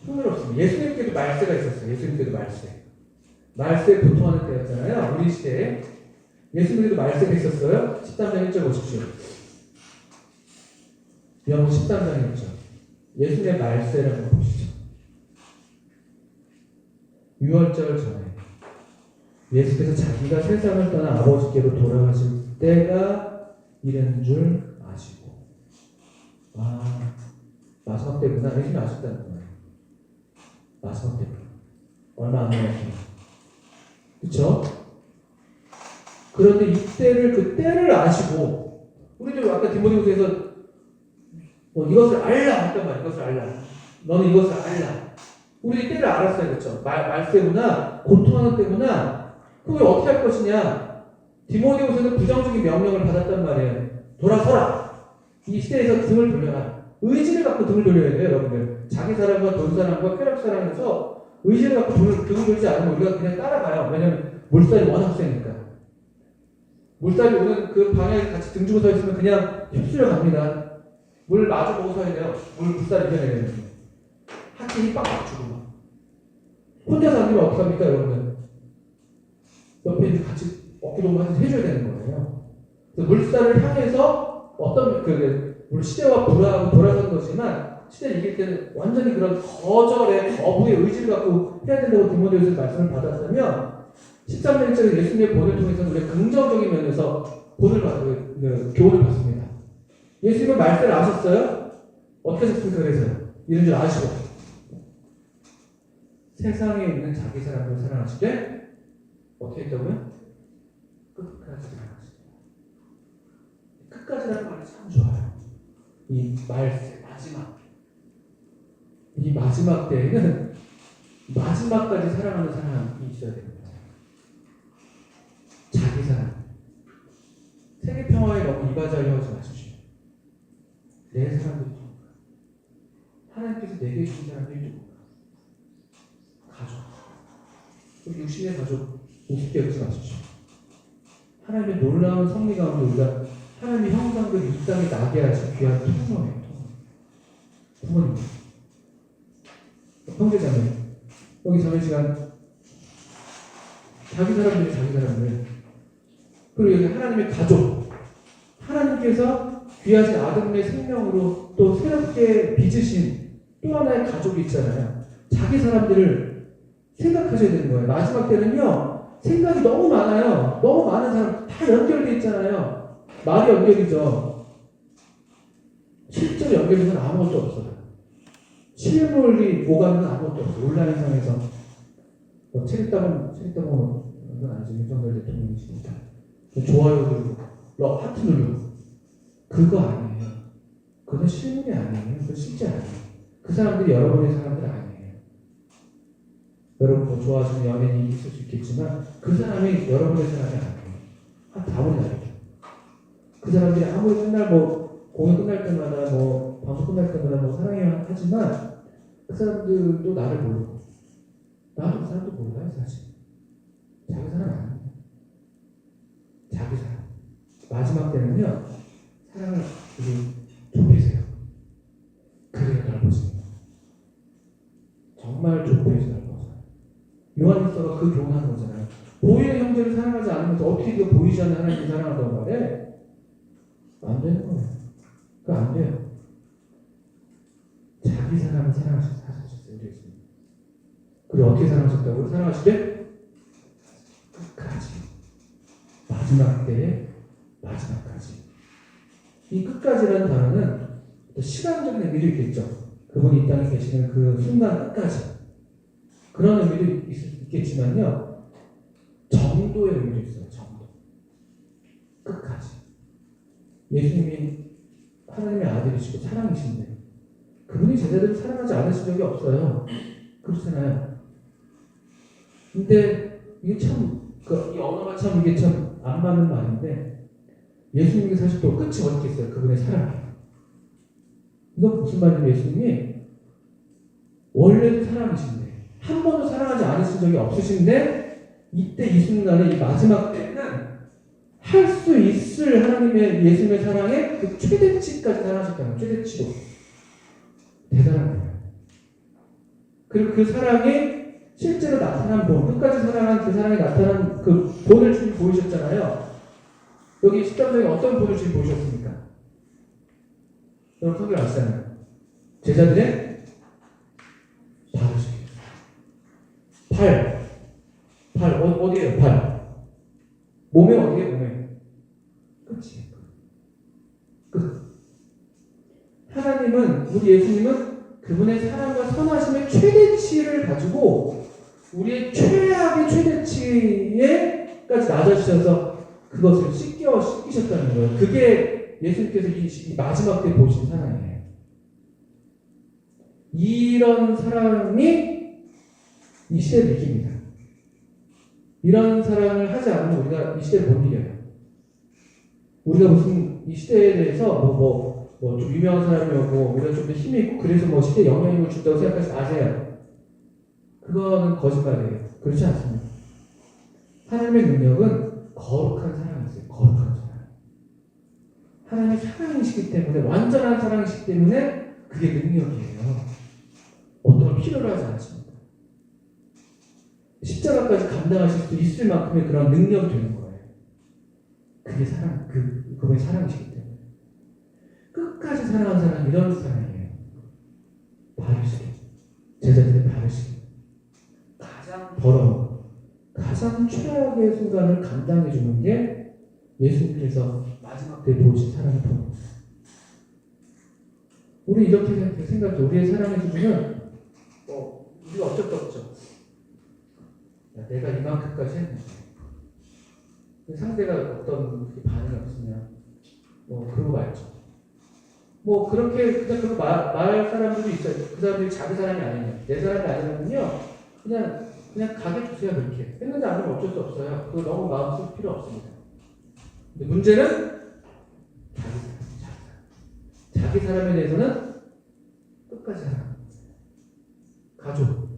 흥미롭습니다. 예수님께도 말세가 있었어요. 예수님께도 말세 고통하는 때였잖아요. 우리 시대에 예수님께도 말세가 있었어요. 13장 1절 보십시오. 요한복음 13장 1절. 예수님의 말세를 한번 보시죠. 유월절 전에 예수께서 자기가 세상을 떠나 아버지께로 돌아가실 때가 이른 줄 아시고. 마지막 때구나. 예수님이 아셨다는 거예요. 마지막 때구나. 얼마 안 남았어요. 그쵸? 그런데 이때를, 그 때를 아시고, 우리도 아까 디모데후서에서 이것을 알라 했단 말이야. 이것을 알라. 너는 이것을 알라. 우리 때를 알았어요. 그쵸? 말세구나, 고통하는 때구나. 그럼 어떻게 할 것이냐? 디모데후서는 부정적인 명령을 받았단 말이에요. 돌아서라. 이 시대에서 등을 돌려라. 의지를 갖고 등을 돌려야 돼요, 여러분들. 자기 사랑과 돈 사랑과 쾌락 사랑에서 의지를 갖고 등을 돌리지 않으면 우리가 그냥 따라가요. 왜냐면 물살이 워낙 세니까. 물살이 오는 그 방향에 같이 등 주고 서 있으면 그냥 휩쓸려 갑니다. 물 마주 보고 서야 돼요. 물살이 이겨내야 되는데. 하체 힘 빡빡 주고 막. 혼자서 안 되면 어떡합니까, 여러분들? 옆에 있는 같이 어깨 동무한테 해줘야 되는 거예요. 그래서 물살을 향해서 어떤 물 시대와 불화하고 돌아선 거지만 시대를 이길 때는 완전히 그런 거부의 의지를 갖고 해야 된다고 디모데후서 말씀을 받았다면 13년 전에 예수님의 본을 통해서 우리가 긍정적인 면에서 교훈을 받습니다. 예수님은 말세를 아셨어요? 어떻게 하셨습니까? 그래서 이런 줄 아시고 세상에 있는 자기 사람을 사랑하시되 어떻게 했다고요? 끝까지 사랑하시고. 끝까지라는 말이 참 좋아요. 이 말세, 이 마지막 때에는 마지막까지 사랑하는 사람이 있어야 됩니다. 자기 사랑. 세계 평화에 너무 이바지하려 하지 마십시오. 내 사람들이 누군가. 하나님께서 내게 주신 사람들이 누군가. 가족. 육신의 가족, 우습게 여기지 마십시오. 하나님의 놀라운 섭리 가운데 우리가 하나님의 형상들 이 땅에 나게 하신 귀한 통로예요. 부모님, 형제자매, 여기 자매 시간 자기 사람들 그리고 여기 하나님의 가족, 하나님께서 귀하신 아들의 생명으로 또 새롭게 빚으신 또 하나의 가족이 있잖아요. 자기 사람들을 생각하셔야 되는 거예요. 마지막 때는요, 생각이 너무 많아요. 너무 많은 사람 다 연결되어 있잖아요. 말이 연결이죠. 실제로 연결된 건 아무것도 없어요. 실물이 오가는 건 아무것도 없어요. 온라인상에서 책 읽다가 건 아니죠. 윤석열 대통령이시니까 좋아요 누르고 하트 누르고 그거 아니에요. 그건 실물이 아니에요. 그건 실제 아니에요. 그 사람들이 여러분의 사람들 아니에요. 여러분 좋아하시는 연예인이 있을 수 있겠지만 그 사람이 여러분의 사람이 아니에요. 하트 아무리 다르죠. 그 사람들이 아무리 맨날 공연 끝날 때마다 뭐 방송 끝날 때마다 뭐 사랑해요 하지만 그 사람들도 나를 모르고 나도 그 사람도 몰라요 사실. 자기 사랑 안 해요. 자기 사랑. 마지막 때는요 사랑을 좁히세요. 그래야 나를 보십니다. 정말 좁혀서 나를 보세요. 요한일서가 그 교훈하는 거잖아요. 보이는 형제를 사랑하지 않으면서 어떻게 그 보이지 않는 하나님을 사랑한다고 말해? 안 되는 거예요. 그거 안 돼요. 자기 사랑을 사랑하셨어요. 우리 예수님. 그리고 어떻게 사랑하셨다고요? 사랑하실 때 끝까지. 마지막 때에 마지막까지. 이 끝까지라는 단어는 또 시간적인 의미도 있겠죠. 그분이 이 땅에 계시는 그 순간 끝까지. 그런 의미도 있겠지만요. 정도의 의미도 있어요. 정도. 끝까지. 예수님이 하나님의 아들이시고 사랑이신데 그분이 제자들을 사랑하지 않으신 적이 없어요. 그렇잖아요. 근데 이게 참, 이 언어가 참 이게 참 안 맞는 말인데 예수님이 사실 또 끝이 어떻게 있어요? 그분의 사랑이. 이건 무슨 말이냐면 예수님이 원래도 사랑이신데 한 번도 사랑하지 않으신 적이 없으신데 이때 이 순간에 이 마지막 때는 할 수 있을 하나님의 예수님의 사랑의 그 최대치까지 사랑하셨다는 거예요. 최대치로. 대단한 거예요. 그리고 그 사랑이 실제로 나타난 본, 끝까지 사랑한 그 사랑이 나타난 그 본을 주님 보이셨잖아요. 여기 13장에 어떤 본을 주님 보이셨습니까? 여러분 성경 아시잖아요. 제자들의 발을 발, 어디에요? 발. 몸에 어디에? 몸에. 끝이에요. 끝. 하나님은, 우리 예수님은 그분의 사랑과 선하심의 최대치를 가지고 우리의 최악의 최대치에까지 낮아지셔서 그것을 씻기셨다는 거예요. 그게 예수님께서 이 마지막 때 보신 사랑이에요. 이런 사랑이 이 시대를 이깁니다. 이런 사랑을 하지 않으면 우리가 이 시대를 못 이겨요. 우리가 무슨 이 시대에 대해서 좀 유명한 사람이었고 우리가 좀 더 힘이 있고 그래서 시대에 영향력을 준다고 생각하지 마세요. 그거는 거짓말이에요. 그렇지 않습니다. 하나님의 능력은 거룩한 사랑이세요. 거룩한 사랑. 하나님의 사랑이시기 때문에 완전한 사랑이시기 때문에 그게 능력이에요. 어떤 걸 필요로 하지 않습니다. 십자가까지 감당하실 수 있을 만큼의 그런 능력이 되는 거예요. 그게 사랑, 그분의 사랑이시기 때문에. 끝까지 사랑하는 사람은 이런 사랑이에요. 바르시게. 제자들의 바르시게. 가장 더러운, 가장 최악의 순간을 감당해주는 게 예수님께서 마지막 때 보여주신 사랑의 본입니다. 우리 이렇게 생각해. 우리의 사랑의 수준은 우리가 어쩔 수 없죠. 내가 이만큼까지 했는데 상대가 어떤 반응이 없으면 그러고 말죠. 그렇게 그냥 그거 말 사람들도 있어요. 그 사람들이 자기 사람이 아니냐, 내 사람이 아니면요, 그냥 가게 두세요. 그렇게 했는데 안 하면 어쩔 수 없어요. 그거 너무 마음 쓸 필요 없습니다. 근데 문제는 자기 사람에 대해서는 끝까지 사랑. 가족.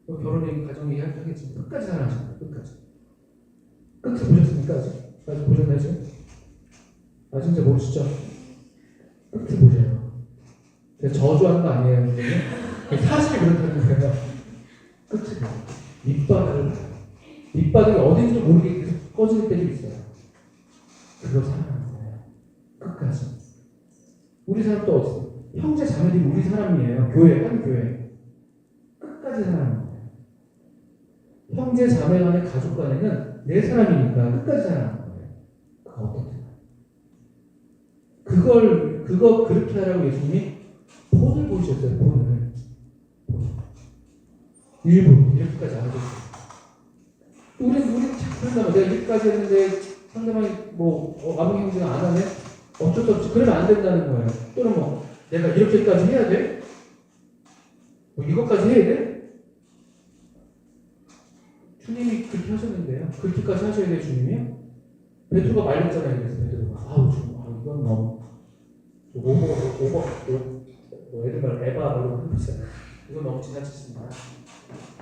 결혼 얘기, 가정 얘기 하겠지만 끝까지 사랑하십니다. 끝까지. 끝을 보셨습니까? 아직 보셨나요 지금? 아직 이제 모르시죠? 끝을 보셔요. 제가 저주하는 거 아니에요. 사실이 그렇다는 거예요. 끝을 보세요. 밑바닥을 봐요. 밑바닥이 어딘지 모르게 계속 꺼질 때도 있어요. 그걸 사랑하는 거예요. 끝까지. 우리 사람도 어디 있어요? 형제 자매들이 우리 사람이에요. 교회, 한 교회. 끝까지 사랑하는 거예요. 형제 자매 간의 가족 간에는 내 사람이니까 끝까지 사랑하는 거예요. 그거 어떻게 그거 그렇게 하라고 예수님이 본을 보이셨어요. 본을. 일부 이렇게까지 안 해줬어요. 우리 잠깐만 내가 이렇게까지 했는데 상대방이 아무 형제가 안 하네? 어쩔 수 없지. 그러면 안 된다는 거예요. 또는 내가 이렇게까지 해야 돼? 이것까지 해야 돼? 주님이 그렇게 하셨는데요. 그렇게까지 하셔야 돼요, 주님이요? 베드로가 말렸잖아요. 그래서 베드로가 주님, 이건 너무 애들 말 에바 이런 거 해보잖아요. 이거 너무 지나쳤습니다.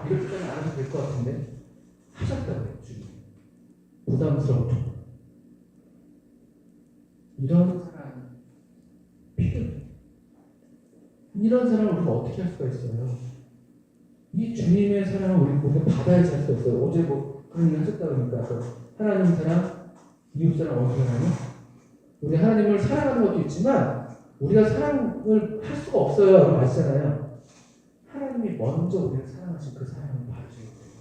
이렇게까지 안 해도 될 것 같은데 하셨다고요, 주님. 부담스러워도 이런 사람 필요해요. 이런 사람을 우리가 어떻게 할 수가 있어요? 이 주님의 사랑을 우리가 받아야지 할 수가 있어요. 어제 뭐 그런 얘기 하셨다고 그러니까 하나님 사랑, 이웃 사랑 어떻게 하나요? 우리 하나님을 사랑하는 것도 있지만 우리가 사랑을 할 수가 없어요. 라고 하시잖아요. 하나님이 먼저 우리를 사랑하신 그 사랑을 받으셔야 돼요.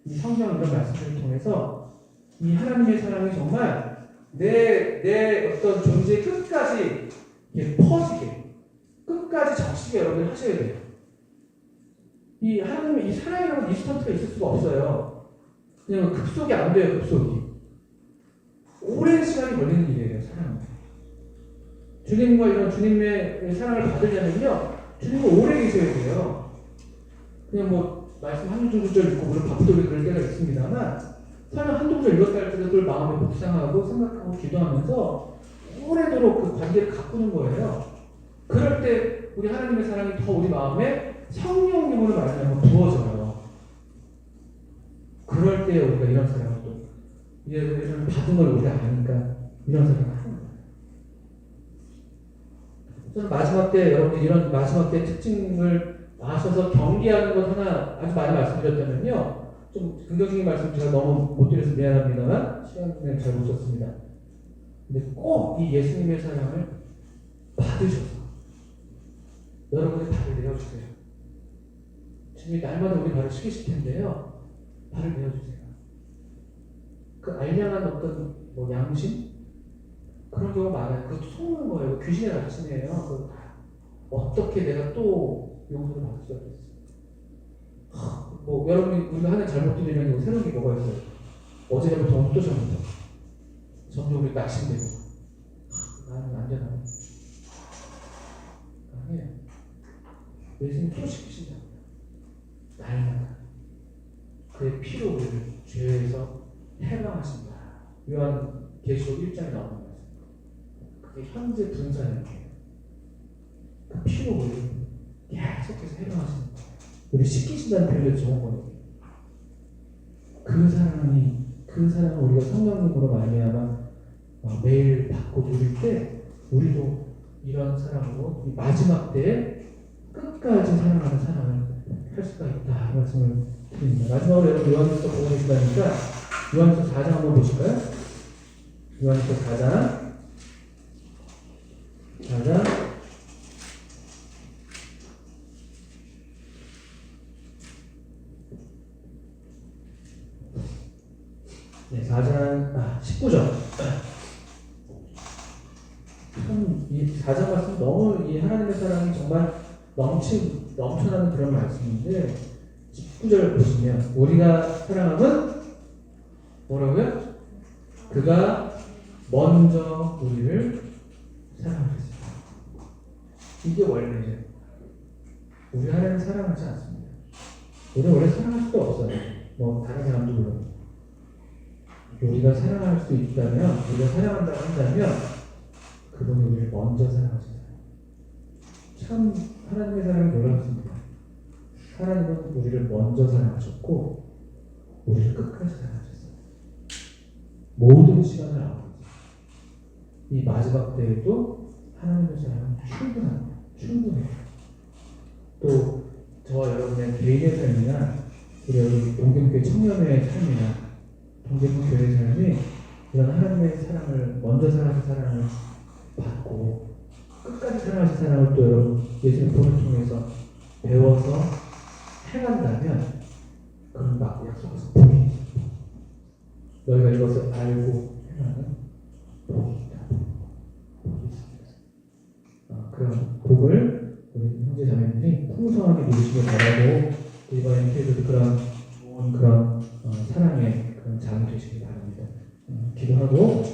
이 성경 이런 말씀들을 통해서 이 하나님의 사랑이 정말 내 어떤 존재 끝까지 퍼지게 끝까지 적시게 여러분이 하셔야 돼요. 이 하나님의 이 사랑이라는 인스턴트가 있을 수가 없어요. 그냥 급속이 안 돼요. 급속이. 오랜 시간이 걸리는 일이에요. 사랑은. 주님과 이런 주님의 사랑을 받으려면요. 주님과 오래 계셔야 돼요. 그냥 뭐 말씀 한두 구절 읽고 물론 바쁘게 그럴 때가 있습니다만 설령 한두 구절 읽었다 할 때도 그걸 마음에 묵상하고 생각하고 기도하면서 오래도록 그 관계를 가꾸는 거예요. 그럴 때 우리 하나님의 사랑이 더 우리 마음에 성령님으로 말미암아 부어져요. 그럴 때 우리가 이런 사랑을 또 이런 받은 걸 우리가 아니까 이런 사랑을 하는 거예요. 저는 마지막 때 여러분들 이런 마지막 때 특징을 아셔서 경계하는 것 하나 아주 많이 말씀드렸다면요. 좀 긍정적인 말씀 제가 너무 못 드려서 미안합니다만 시간을 잘 못 썼습니다. 근데 꼭 이 예수님의 사랑을 받으셔서 여러분의 발을 내어주세요. 주님이 날마다 우리 발을 숙이실 텐데요. 발을 내어주세요. 그 알량한 어떤 뭐 양심? 그런 경우가 많아요. 그것도 속는 거예요. 귀신의 낙심이에요. 어떻게 내가 또 용서를 받을 수가 있어요? 뭐 여러분이 우리가 하는 잘못들이면 새로운 게 뭐가 있어요? 어제부터 오늘 또 잘못하고 점점 우리 낙심되고 나는 안 되나? 아니에요. 예수님 또 시키신다고요. 날마다 그의 피로 우리를 죄에서 해방하신다. 요한계시록 1장에 나오는 말씀. 그게 현재 분사형이에요. 그 피로 우리를 계속해서 해방하신다. 우리 시키신다는 표현을 좋은 거예요. 그 사랑을 우리가 성령님으로 말미암아 매일 받고 누릴 때 우리도 이런 사랑으로 이 마지막 때에 끝까지 사랑하는 사랑을 할 수가 있다. 이 말씀을 드립니다. 마지막으로 여러분 요한일서 보고 계시다니까 요한일서 4장 한번 보실까요? 요한일서 4장 네, 4장 19절. 참, 이 4장 말씀 너무 이 하나님의 사랑이 정말 넘쳐나는 그런 말씀인데 19절 보시면 우리가 사랑함은 뭐라고요? 그가 먼저 우리를 사랑하셨습니다. 이게 원래예요. 우리 하나님 사랑하지 않습니다. 우리는 원래 사랑할 수도 없어요. 뭐 다른 사람도 물론. 우리가 사랑할 수 있다면, 우리가 사랑한다고 한다면 그분이 우리를 먼저 사랑하셨어요. 참 하나님의 사랑이 놀랍습니다. 하나님은 우리를 먼저 사랑하셨고 우리를 끝까지 사랑하셨어요. 모든 시간을 아버지. 이 마지막 때에도 하나님의 사랑은 충분합니다. 충분해요. 또 저와 여러분의 개인의 삶이나 우리 여기 동경교회 청년의 삶이나 동경교회의 삶이 이런 하나님의 사랑을 먼저 사랑하신 사랑을 받고 끝까지 사랑하신 사랑을 또 여러분 예수님 본을 통해서 배워서 행한다면 그건 막 약속해서 복이 있습니다. 너희가 이것을 알고 행하는 복이 있다. 복이 있습니다. 그런 복을 우리 형제 자매들이 풍성하게 누리시길 바라고 이번에 교회도 그런 좋은 그런 사랑의 그런 장이 되시길 바랍니다. 기도하고